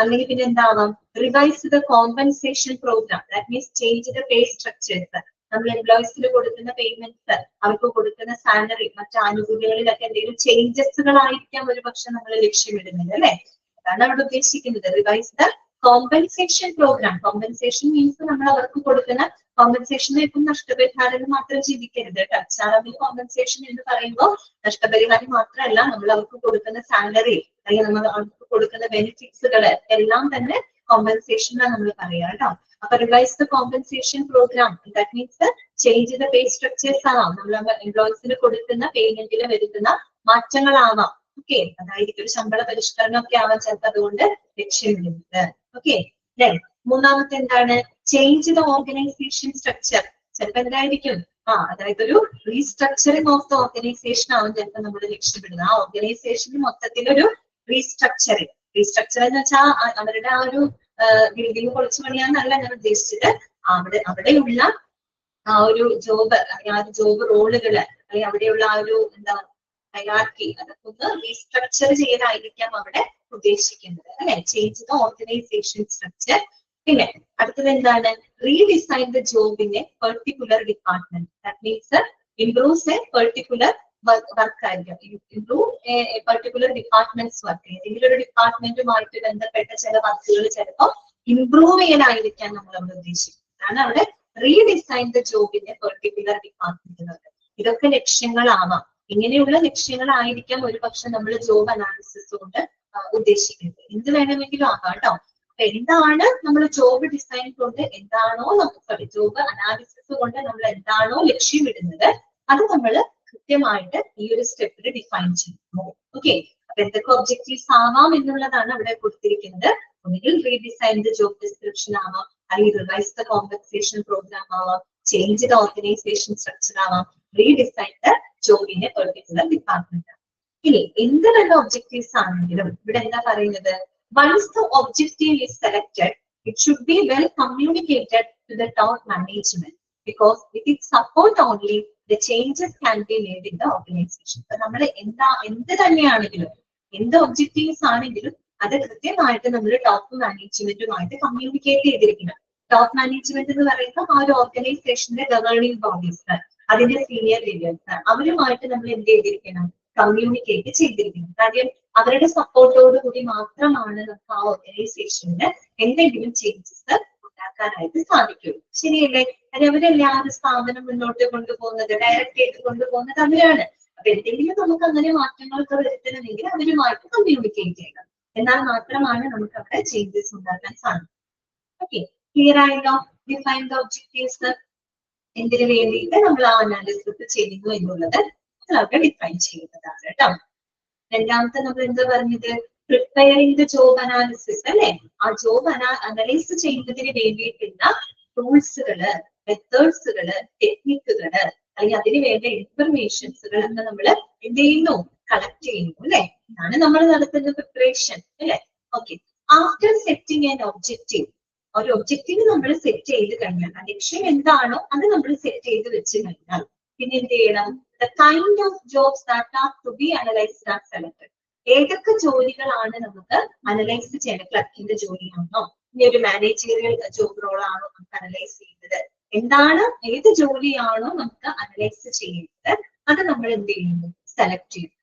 അല്ലെങ്കിൽ പിന്നെ എന്താവാം, revise the compensation programme. That means change the pay structures. നമ്മൾ എംപ്ലോയീസിന് കൊടുക്കുന്ന പേയ്മെന്റ്സ്, അവർക്ക് കൊടുക്കുന്ന സാലറി, മറ്റു ആനുകൂല്യങ്ങളിലൊക്കെ എന്തെങ്കിലും ചേഞ്ചസുകളായിരിക്കാം ഒരു പക്ഷെ നമ്മൾ ലക്ഷ്യമിടുന്നത് അല്ലെ. അതാണ് അവിടെ ഉദ്ദേശിക്കുന്നത്. Revise the compensation programme. Compensation means നമ്മൾ അവർക്ക് കൊടുക്കുന്ന കോമ്പൻസേഷൻ ഇപ്പം നഷ്ടപരിഹാരം മാത്രം ചിന്തിക്കരുത് കേട്ടോ. സാലറി കോമ്പൻസേഷൻ എന്ന് പറയുമ്പോൾ നഷ്ടപരിഹാരം മാത്രമല്ല, നമ്മൾ അവർക്ക് കൊടുക്കുന്ന സാലറി അല്ലെങ്കിൽ നമ്മൾ അവർക്ക് കൊടുക്കുന്ന ബെനിഫിറ്റ്സുകൾ എല്ലാം തന്നെ കോമ്പൻസേഷനാണ് നമ്മൾ പറയാം കേട്ടോ. അപ്പൊ revise the compensation programme, that means change the pay structures ആവാം. നമ്മൾ എംപ്ലോയീസിന് കൊടുക്കുന്ന പേയ്മെന്റിൽ വരുത്തുന്ന മാറ്റങ്ങളാവാം. ഓക്കെ, അതായിരിക്കും ഒരു ശമ്പള പരിഷ്കരണം ഒക്കെ ആവാൻ ചിലപ്പോൾ അതുകൊണ്ട് ലക്ഷ്യമിടുന്നത്. ഓക്കെ, മൂന്നാമത്തെ എന്താണ്, ചേഞ്ച് ദ ഓർഗനൈസേഷൻ സ്ട്രക്ചർ. ചിലപ്പോൾ എന്തായിരിക്കും, അതായത് ഒരു റീസ്ട്രക്ചറിങ് ഓഫ് ദ ഓർഗനൈസേഷൻ ആവും ചിലപ്പോൾ നമ്മൾ ലക്ഷ്യമിടുന്നത്. ആ ഓർഗനൈസേഷന് മൊത്തത്തിലൊരു റീസ്ട്രക്ചറിങ്. റീസ്ട്രക്ചർ എന്ന് വെച്ചാൽ അവരുടെ ആ ഒരു ബിൽഡിംഗ് പൊളിച്ചു പണിയാന്നല്ല ഞാൻ ഉദ്ദേശിച്ചത്. അവിടെയുള്ള ആ ഒരു ജോബ്, ആ ഒരു ജോബ് റോളുകള് അല്ലെങ്കിൽ അവിടെയുള്ള ആ ഒരു എന്താ ഹൈറാർക്കി, അതൊക്കെ ഒന്ന് റീസ്ട്രക്ചർ ചെയ്തായിരിക്കാം അവിടെ ഉദ്ദേശിക്കുന്നത് അല്ലെ. Change the organisation structure. പിന്നെ അടുത്തത് എന്താണ്, redesign the job in a particular department. That means improves a particular work ആയിരിക്കും. Improve a particular department's work. ഏതെങ്കിലും ഒരു ഡിപ്പാർട്ട്മെന്റുമായിട്ട് ബന്ധപ്പെട്ട ചില വർക്കുകൾ ചിലപ്പോൾ ഇംപ്രൂവ് ചെയ്യാനായിരിക്കാം നമ്മൾ അവിടെ ഉദ്ദേശിക്കുന്നത്. അതാണ് അവിടെ redesign the job in a particular department. ഇതൊക്കെ ലക്ഷ്യങ്ങളാവാം. ഇങ്ങനെയുള്ള ലക്ഷ്യങ്ങളായിരിക്കാം ഒരു പക്ഷെ നമ്മൾ ജോബ് അനാലിസിസ് കൊണ്ട് ഉദ്ദേശിക്കുന്നത്. എന്ത് വേണമെങ്കിലും ആകാം കേട്ടോ. അപ്പൊ എന്താണ് നമ്മൾ ജോബ് ഡിസൈൻ കൊണ്ട് എന്താണോ നമുക്ക് ജോബ് അനാലിസിസ് കൊണ്ട് നമ്മൾ എന്താണോ ലക്ഷ്യമിടുന്നത് അത് നമ്മൾ കൃത്യമായിട്ട് ഈ ഒരു സ്റ്റെപ്പിൽ ഡിഫൈൻ ചെയ്യുന്നു. ഓക്കെ, അപ്പൊ എന്തൊക്കെ ഒബ്ജക്റ്റീവ്സ് ആവാം എന്നുള്ളതാണ് അവിടെ കൊടുത്തിരിക്കുന്നത്. ഒന്നുകിൽ റീഡിസൈൻ ദ ജോബ് ഡിസ്ക്രിപ്ഷൻ ആവാം, അല്ലെങ്കിൽ റിവൈസ് ദ കോമ്പൻസേഷൻ പ്രോഗ്രാം ആവാം, ചേഞ്ച് ദ ഓർഗനൈസേഷൻ സ്ട്രക്ചർ ആവാം, റീഡിസൈൻ ദ ജോബിന്റെ പെർട്ടിക്കുലർ ഡിപ്പാർട്ട്മെന്റ്. ഇനി എന്ത് തന്നെ ഒബ്ജക്റ്റീവ്സ് ആണെങ്കിലും ഇവിടെ എന്താ പറയുന്നത്, once the objective is selected it should be well communicated to the top management because with it support only the changes can be made in the organization. അപ്പൊ നമ്മൾ എന്ത് തന്നെയാണെങ്കിലും, എന്ത് ഒബ്ജക്റ്റീവ്സ് ആണെങ്കിലും അത് കൃത്യമായിട്ട് നമ്മൾ ടോപ്പ് മാനേജ്മെന്റുമായിട്ട് കമ്മ്യൂണിക്കേറ്റ് ചെയ്തിരിക്കണം. ടോപ്പ് മാനേജ്മെന്റ് എന്ന് പറയുമ്പോൾ ആ ഒരു ഓർഗനൈസേഷന്റെ ഗവേണിംഗ് ബോഡീസ്, അതിന്റെ സീനിയർ ലീഡേഴ്സ്, അവരുമായിട്ട് നമ്മൾ എന്ത് ചെയ്തിരിക്കണം, കമ്മ്യൂണിക്കേറ്റ് ചെയ്തിരിക്കണം. കാര്യം അവരുടെ സപ്പോർട്ടോട് കൂടി മാത്രമാണ് നമുക്ക് ആ ഓർഗനൈസേഷനിൽ എന്തെങ്കിലും ചേഞ്ചസ് ഉണ്ടാക്കാനായിട്ട് സാധിക്കുള്ളൂ. ശരിയല്ലേ? അവരല്ലേ ആ ഒരു സ്ഥാപനം മുന്നോട്ട് കൊണ്ടുപോകുന്നത്, ഡയറക്റ്റ് ആയിട്ട് കൊണ്ടുപോകുന്നത് അവരാണ്. അപ്പൊ എന്തെങ്കിലും നമുക്ക് അങ്ങനെ മാറ്റങ്ങളൊക്കെ വരുത്തണമെങ്കിൽ അവരുമായിട്ട് കമ്മ്യൂണിക്കേറ്റ് ചെയ്യണം. എന്നാൽ മാത്രമാണ് നമുക്ക് അവിടെ ചേഞ്ചസ് ഉണ്ടാക്കാൻ സാധിക്കും. ഓക്കെ, ക്ലിയർ ആയല്ലോ? Define the objectives. എന്തിനു വേണ്ടിയിട്ട് നമ്മൾ ആ അനാലിസിസ് ചെയ്യുന്നു എന്നുള്ളത് അവിടെ ഡിഫൈൻ ചെയ്യുന്നതാണ് കേട്ടോ. രണ്ടാമത്തെ നമ്മൾ എന്താ പറഞ്ഞത്? പ്രിപ്പയറിംഗ് ദ ജോബ് അനാലിസിസ് അല്ലെ? ആ ജോബ് അനലൈസ് ചെയ്യുന്നതിന് വേണ്ടിയിട്ടുള്ള ടൂൾസുകള്, മെത്തേഡ്സുകള്, ടെക്നിക്കുകള്, അല്ലെങ്കിൽ അതിന് വേണ്ട ഇൻഫർമേഷൻസുകൾ എന്ന് നമ്മൾ എന്ത് ചെയ്യുന്നു? കളക്ട് ചെയ്യുന്നു അല്ലെ? ഇതാണ് നമ്മൾ നടത്തുന്ന പ്രിപ്പറേഷൻ അല്ലെ? Okay, after setting an objective, ഒരു ഒബ്ജക്റ്റീവ് നമ്മൾ സെറ്റ് ചെയ്ത് കഴിഞ്ഞാൽ, ആ ലക്ഷ്യം എന്താണോ അത് നമ്മൾ സെറ്റ് ചെയ്ത് വെച്ച് കഴിഞ്ഞാൽ പിന്നെ എന്ത് ചെയ്യണം? The kind of jobs that are to be analysed are selected. ഏതൊക്കെ ജോലികളാണ് നമുക്ക് അനലൈസ് ചെയ്യണം? ക്ലർക്കിന്റെ ജോലിയാണോ, ഇനി ഒരു മാനേജീരിയൽ ജോബ് റോൾ ആണോ നമുക്ക് അനലൈസ് ചെയ്യുന്നത്? എന്താണ്, ഏത് ജോലിയാണോ നമുക്ക് അനലൈസ് ചെയ്യുന്നത് അത് നമ്മൾ എന്ത് ചെയ്യുന്നു? സെലക്ട് ചെയ്യുന്നു.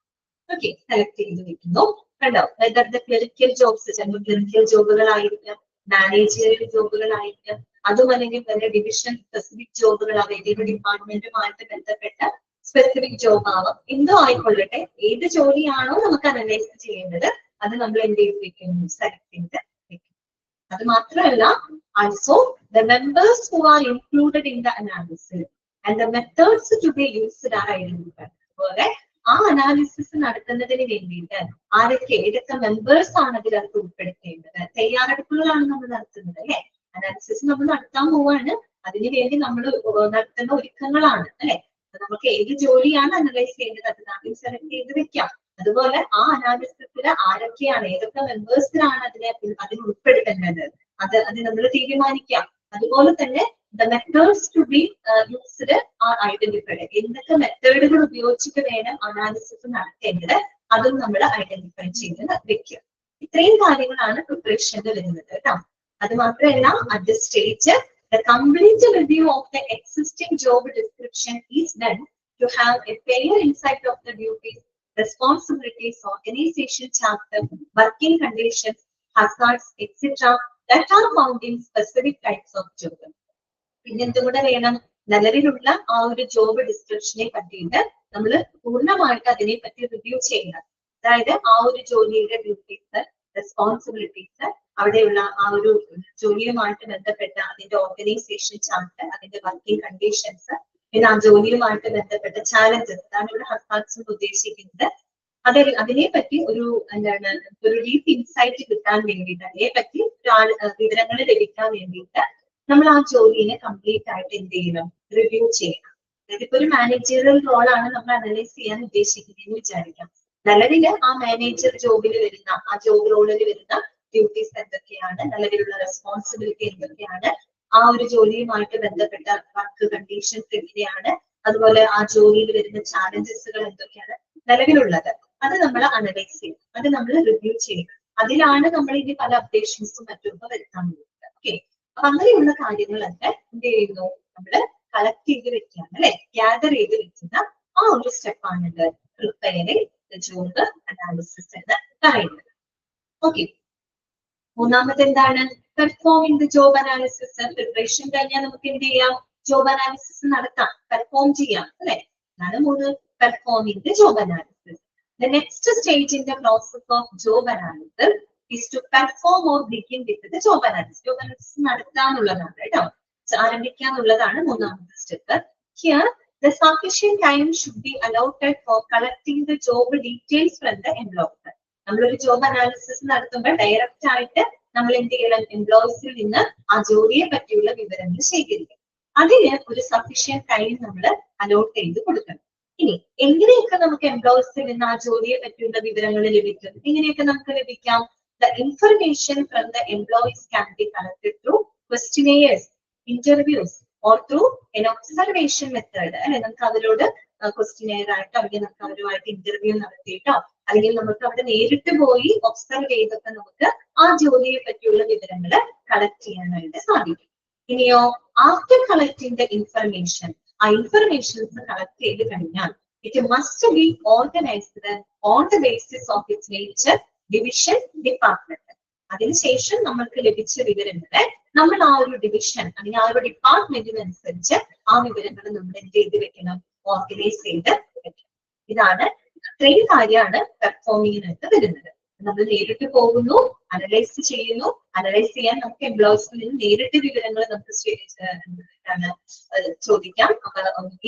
ഓക്കെ, സെലക്ട് ചെയ്ത് വെക്കുന്നു. കണ്ടോ? വെദർ ദ ക്ലറിക്കൽ ജോബ്സ്, ചിലപ്പോൾ ക്ലറിക്കൽ ജോബുകളായിരിക്കാം, മാനേജീരിയൽ ജോബുകളായിരിക്കാം, അതും അല്ലെങ്കിൽ വല്ല ഡിവിഷൻ സ്പെസിഫിക് ജോബുകളാവും, ഏതെങ്കിലും ഡിപ്പാർട്ട്മെന്റുമായിട്ട് ബന്ധപ്പെട്ട സ്പെസിഫിക് ജോബ് ആവാം, എന്തോ ആയിക്കൊള്ളട്ടെ. ഏത് ജോലിയാണോ നമുക്ക് അനലൈസ് ചെയ്യേണ്ടത് അത് നമ്മൾ എന്ത് ചെയ്ത് വെക്കുന്നു? സെലക്ട് ചെയ്ത് വെക്കുന്നു. അത് മാത്രമല്ല, also the members who are included in the analysis and the methods to be used are identified. അതുപോലെ ആ അനാലിസിസ് നടത്തുന്നതിന് വേണ്ടിയിട്ട് ആരൊക്കെ, ഏതൊക്കെ മെമ്പേഴ്സ് ആണ് അതിനകത്ത് ഉൾപ്പെടുത്തേണ്ടത്? തയ്യാറെടുപ്പുകളാണ് നമ്മൾ നടത്തുന്നത് അല്ലെ? അനാലിസിസ് നമ്മൾ നടത്താൻ പോവാണ്, അതിനുവേണ്ടി നമ്മൾ നടത്തുന്ന ഒരുക്കങ്ങളാണ് അല്ലെ? നമുക്ക് ഏത് ജോലിയാണ് അനലൈസ് ചെയ്യേണ്ടത് അത് ആദ്യം സെലക്ട് ചെയ്ത് വെക്കാം. അതുപോലെ ആ അനാലിസിസിൽ ആരൊക്കെയാണ്, ഏതൊക്കെ മെമ്പേഴ്സിനാണ് അതിന് ഉൾപ്പെടുത്തേണ്ടത് അത് നമ്മൾ തീരുമാനിക്കാം. അതുപോലെ തന്നെ the methods to be used are identified. എന്തൊക്കെ മെത്തേഡുകൾ ഉപയോഗിച്ചിട്ട് വേണം അനാലിസിസ് നടത്തേണ്ടത് അതും നമ്മൾ ഐഡന്റിഫൈ ചെയ്ത് വെക്കുക. ഇത്രയും കാര്യങ്ങളാണ് പ്രിപ്പറേഷനിൽ വരുന്നത് കേട്ടോ. അത് മാത്രമല്ല, at the stage the complete review of the existing job description is done to have a fair insight of the duties, responsibilities, organization chapter, working conditions, hazards, etc. that are found in specific types of job. പിന്നെന്തുകൂടെ വേണം? നിലവിലുള്ള ആ ഒരു job ഡിസ്ക്രിപ്ഷനെ പറ്റിയിട്ട് നമ്മൾ പൂർണ്ണമായിട്ട് അതിനെ പറ്റി review ചെയ്യണം. അതായത് ആ ഒരു ജോലിയുടെ ഡ്യൂട്ടീസ്, റെസ്പോൺസിബിലിറ്റീസ്, അവിടെയുള്ള ആ ഒരു ജോലിയുമായിട്ട് ബന്ധപ്പെട്ട അതിന്റെ ഓർഗനൈസേഷൻ ചാർട്ട്, അതിന്റെ വർക്കിംഗ് കണ്ടീഷൻസ്, പിന്നെ ആ ജോലിയുമായിട്ട് ബന്ധപ്പെട്ട ചാലഞ്ചസ്, അതാണ് ഇവിടെ ഹസാർഡ്സ് ഉദ്ദേശിക്കുന്നത്. അതിനെ പറ്റി ഒരു എന്താണ്, ഒരു ഡീപ്പ് ഇൻസൈറ്റ് കിട്ടാൻ വേണ്ടിയിട്ട്, അതിനെ പറ്റി വിവരങ്ങൾ ലഭിക്കാൻ വേണ്ടിയിട്ട് നമ്മൾ ആ ജോലിനെ കംപ്ലീറ്റ് ആയിട്ട് എന്ത് ചെയ്യണം? റിവ്യൂ ചെയ്യണം. അതായത് ഇപ്പൊ ഒരു മാനേജറിയൽ റോളാണ് നമ്മൾ അനലൈസ് ചെയ്യാൻ ഉദ്ദേശിക്കുന്നതെന്ന് വിചാരിക്കാം. നിലവില് ആ മാനേജർ ജോബിൽ വരുന്ന, ആ ജോബ് റോളിൽ വരുന്ന ഡ്യൂട്ടീസ് എന്തൊക്കെയാണ്, നിലവിലുള്ള റെസ്പോൺസിബിലിറ്റി എന്തൊക്കെയാണ്, ആ ഒരു ജോലിയുമായിട്ട് ബന്ധപ്പെട്ട വർക്ക് കണ്ടീഷൻസ് എങ്ങനെയാണ്, അതുപോലെ ആ ജോലിയിൽ വരുന്ന ചാലഞ്ചസുകൾ എന്തൊക്കെയാണ് നിലവിലുള്ളത്, അത് നമ്മൾ അനലൈസ് ചെയ്യും, അത് നമ്മൾ റിവ്യൂ ചെയ്യും. അതിലാണ് നമ്മൾ ഇനി പല അപ്ഡേഷൻസും മറ്റും വരുത്താൻ പോകുന്നത്. ഓക്കെ, അപ്പൊ അങ്ങനെയുള്ള കാര്യങ്ങളൊക്കെ എന്ത് ചെയ്യുന്നു? നമ്മള് കളക്ട് ചെയ്ത് വെക്കുകയാണ് അല്ലെ? ഗ്യാദർ ചെയ്ത് വെക്കുന്ന ആ ഒരു സ്റ്റെപ്പാണ് ഇത് പ്രിപ്പയറിംഗ് ദ ജോബ് അനാലിസിസ് എന്ന് പറയുന്നത്. ഓക്കെ, മൂന്നാമത് എന്താണ്? Performing the job analysis. Preparation കഴിഞ്ഞാൽ നമുക്ക് എന്ത് ചെയ്യാം? ജോബ് അനാലിസിസ് നടത്താം, പെർഫോം ചെയ്യാം അല്ലെ? അതാണ് മൂന്ന്, performing the job analysis. The next stage in the process of job analysis is to perform or begin with the job analysis. Job analysis നടത്താനുള്ളതാണ് കേട്ടോ, ആരംഭിക്കാനുള്ളതാണ് മൂന്നാമത്തെ step. Here the sufficient time should be allotted for collecting the job details from the employer. നമ്മളൊരു job analysis നടത്തുമ്പോൾ direct ആയിട്ട് നമ്മൾ എന്ത് ചെയ്യണം? എംപ്ലോയീസിൽ നിന്ന് ആ ജോലിയെ പറ്റിയുള്ള വിവരങ്ങൾ ശേഖരിക്കും. അതിന് ഒരു സഫീഷ്യന്റ് ടൈം നമ്മൾ അലോട്ട് ചെയ്ത് കൊടുക്കണം. ഇനി എങ്ങനെയൊക്കെ നമുക്ക് എംപ്ലോയീസിൽ നിന്ന് ആ ജോലിയെ പറ്റിയുള്ള വിവരങ്ങൾ ലഭിക്കും? എങ്ങനെയൊക്കെ നമുക്ക് ലഭിക്കാം? The information from the employees can be collected through questionnaires, interviews, or through an observation method. അല്ലെ, നമുക്ക് അവരോട് ക്വസ്റ്റിനെയർ ആയിട്ടോ അല്ലെങ്കിൽ നമുക്ക് അവരുമായിട്ട് ഇന്റർവ്യൂ നടത്തിയിട്ടോ അല്ലെങ്കിൽ നമുക്ക് അവിടെ നേരിട്ട് പോയി ഒബ്സർവ് ചെയ്തൊക്കെ നമുക്ക് ആ ജോലിയെ പറ്റിയുള്ള വിവരങ്ങൾ കളക്ട് ചെയ്യാനായിട്ട് സാധിക്കും. ഇനിയോ, ആഫ്റ്റർ കളക്ടിങ് ദ ഇൻഫർമേഷൻ, ആ ഇൻഫർമേഷൻസ് കളക്ട് ചെയ്ത് കഴിഞ്ഞാൽ it must be organised on the basis of its nature, division, department. ആ അതിനുശേഷം നമ്മൾക്ക് ലഭിച്ച വിവരങ്ങളെ നമ്മൾ ആ ഒരു ഡിവിഷൻ അല്ലെങ്കിൽ ആ ഒരു ഡിപ്പാർട്ട്മെന്റിനനുസരിച്ച് ആ വിവരങ്ങൾ നമ്മൾ എന്ത് ചെയ്ത് വെക്കണം, ഓർഗനൈസ് ചെയ്ത് വെക്കണം. ഇതാണ് ഇത്രയും കാര്യമാണ് പെർഫോമിങ്ങിനകത്ത് വരുന്നത്. നമ്മൾ നേരിട്ട് പോകുന്നു, അനലൈസ് ചെയ്യുന്നു. അനലൈസ് ചെയ്യാൻ നമുക്ക് എംപ്ലോയീസിൽ നിന്ന് നേരിട്ട് വിവരങ്ങൾ നമുക്ക് ചോദിക്കാം.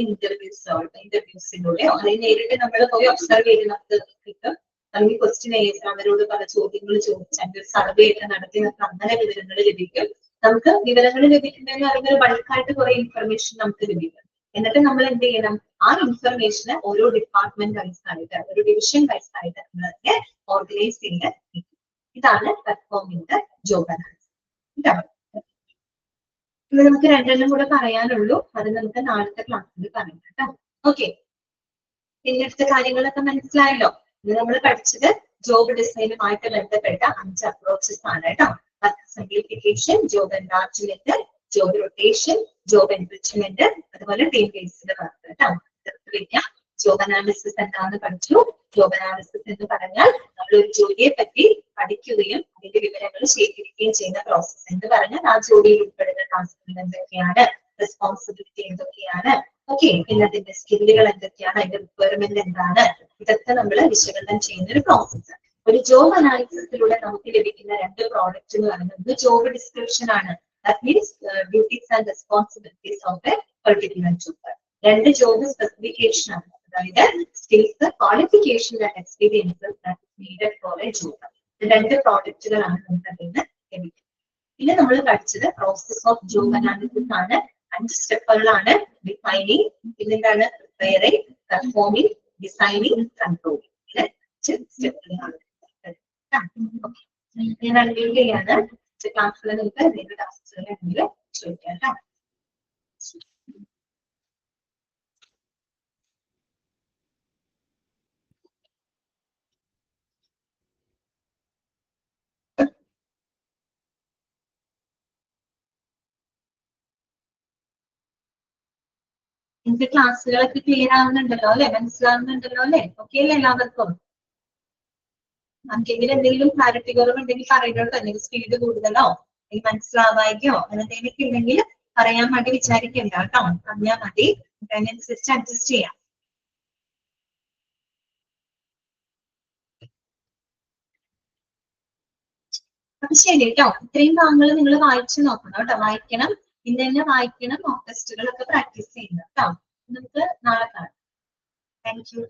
ഇന്റർവ്യൂസിലൂടെയോ അല്ലെങ്കിൽ നേരിട്ട് നമ്മൾ പോയി ഒബ്സർവ് ചെയ്ത് നമുക്ക് കിട്ടും. അല്ലെങ്കിൽ ക്വസ്റ്റ്യൻ അവരോട് പല ചോദ്യങ്ങൾ ചോദിച്ച് അതിന്റെ ഒരു സർവേ ഒക്കെ നടത്തി നമുക്ക് അങ്ങനെ വിവരങ്ങൾ ലഭിക്കും. നമുക്ക് വിവരങ്ങൾ ലഭിക്കുന്നതിന് അല്ലെങ്കിൽ ബൾക്കായിട്ട് കുറെ ഇൻഫർമേഷൻ നമുക്ക് ലഭിക്കും. എന്നിട്ട് നമ്മൾ എന്ത് ചെയ്യണം, ആ ഇൻഫർമേഷന് ഓരോ ഡിപ്പാർട്ട്മെന്റ് വൈസായിട്ട് ഒരു ഡിവിഷൻ വൈസായിട്ട് നമ്മളൊക്കെ ഓർഗനൈസ് ചെയ്ത് വെക്കും. ഇതാണ് പെർഫോമിംഗ് ജോബ് അനാലിസിസ്. ഇതാണ് ഇത് നമുക്ക് രണ്ടെണ്ണം കൂടെ പറയാനുള്ളൂ. അത് നമുക്ക് നാളത്തെ ക്ലാസ്സിൽ പറയാം കേട്ടോ. ഓക്കെ, പിന്നെ അടുത്ത കാര്യങ്ങളൊക്കെ മനസ്സിലായല്ലോ. ഇത് നമ്മൾ പഠിച്ചത് ജോബ് ഡിസൈനുമായിട്ട് ബന്ധപ്പെട്ട 5 അപ്രോച്ചസ് ആണ് കേട്ടോ. Simplification, job enlargement, job rotation, job enrichment, അതുപോലെ ടീം ബേസ്ഡ് വർക്ക് കേട്ടോ. ജോബ് അനാലിസിസ് എന്താണെന്ന് പഠിച്ചു. ജോബ് അനാലിസിസ് എന്ന് പറഞ്ഞാൽ നമ്മൾ ഒരു ജോലിയെ പറ്റി പഠിക്കുകയും അതിന്റെ വിവരങ്ങൾ ശേഖരിക്കുകയും ചെയ്യുന്ന പ്രോസസ്സ്. എന്ന് പറഞ്ഞാൽ ആ ജോലിയിൽ ഉൾപ്പെടുന്ന ടാസ്കുകൾ എന്തൊക്കെയാണ്, റെസ്പോൺസിബിലിറ്റി എന്തൊക്കെയാണ്, ഓക്കെ, പിന്നെ അതിന്റെ സ്കില്ലുകൾ എന്തൊക്കെയാണ്, അതിന്റെ റിക്വയർമെന്റ് എന്താണ്, ഇതൊക്കെ നമ്മൾ വിശകലനം ചെയ്യുന്ന ഒരു പ്രോസസ്സ്. ഒരു ജോബ് അനാലിസിസിലൂടെ നമുക്ക് ലഭിക്കുന്ന 2 പ്രോഡക്റ്റ് എന്ന് പറയുന്നത് ജോബ് ഡിസ്ക്രിപ്ഷൻ ആണ്. That means duties and responsibilities of a particular job. 2 job specification ആണ്. അതായത് skills, qualification and experiences that is needed for a job. 2 പ്രോഡക്റ്റുകളാണ് നമുക്ക് അതിൽ നിന്ന് ലഭിക്കുന്നത്. പിന്നെ നമ്മൾ പഠിച്ചത് പ്രോസസ് ഓഫ് ജോബ് അനാലിസിസ് ആണ്. 5 സ്റ്റെപ്പുകളാണ്. ഡിഫൈനിങ്, പിന്നെന്താണ് പ്രിപ്പയറിംഗ്, പെർഫോമിംഗ്, ഡിസൈനിങ്, കൺട്രോളിംഗ്. ഇങ്ങനെ സ്റ്റെപ്പുകളാണ്. ഞാൻ അൺമ്യൂട്ട് ചെയ്യാണ്. ക്ലാസ്സിൽ നിങ്ങൾക്ക് എന്തെങ്കിലും ടാസ്കുകൾ ഉണ്ടെങ്കിൽ ചോദിക്കാം കേട്ടോ. നിങ്ങൾക്ക് ക്ലാസ്സുകളൊക്കെ ക്ലിയർ ആവുന്നുണ്ടല്ലോ അല്ലെ, മനസ്സിലാവുന്നുണ്ടല്ലോ അല്ലെ? ഓക്കെ അല്ലേ എല്ലാവർക്കും? നമുക്കെങ്കിലും എന്തെങ്കിലും ക്ലാരിറ്റി കുറവുണ്ടെങ്കിൽ പറയുന്നത് തന്നെ, സ്പീഡ് കൂടുതലോ അല്ലെങ്കിൽ മനസ്സിലാവായിക്കോ അങ്ങനെ എന്തെങ്കിലും ഉണ്ടെങ്കിൽ പറയാൻ വേണ്ടി വിചാരിക്കണ്ട കേട്ടോ. പറഞ്ഞാൽ മതി, അതിനനുസരിച്ച് അഡ്ജസ്റ്റ് ചെയ്യാം. അപ്പൊ ശരി കേട്ടോ. ഇത്രയും ഭാഗങ്ങൾ നിങ്ങൾ വായിച്ചു നോക്കണം കേട്ടോ. വായിക്കണം, ഇന്ന് തന്നെ വായിക്കണം. മോക്ക് ടെസ്റ്റുകളൊക്കെ പ്രാക്ടീസ് ചെയ്യുന്നത് കേട്ടോ. നമുക്ക് നാളെ കാണാം. Thank you.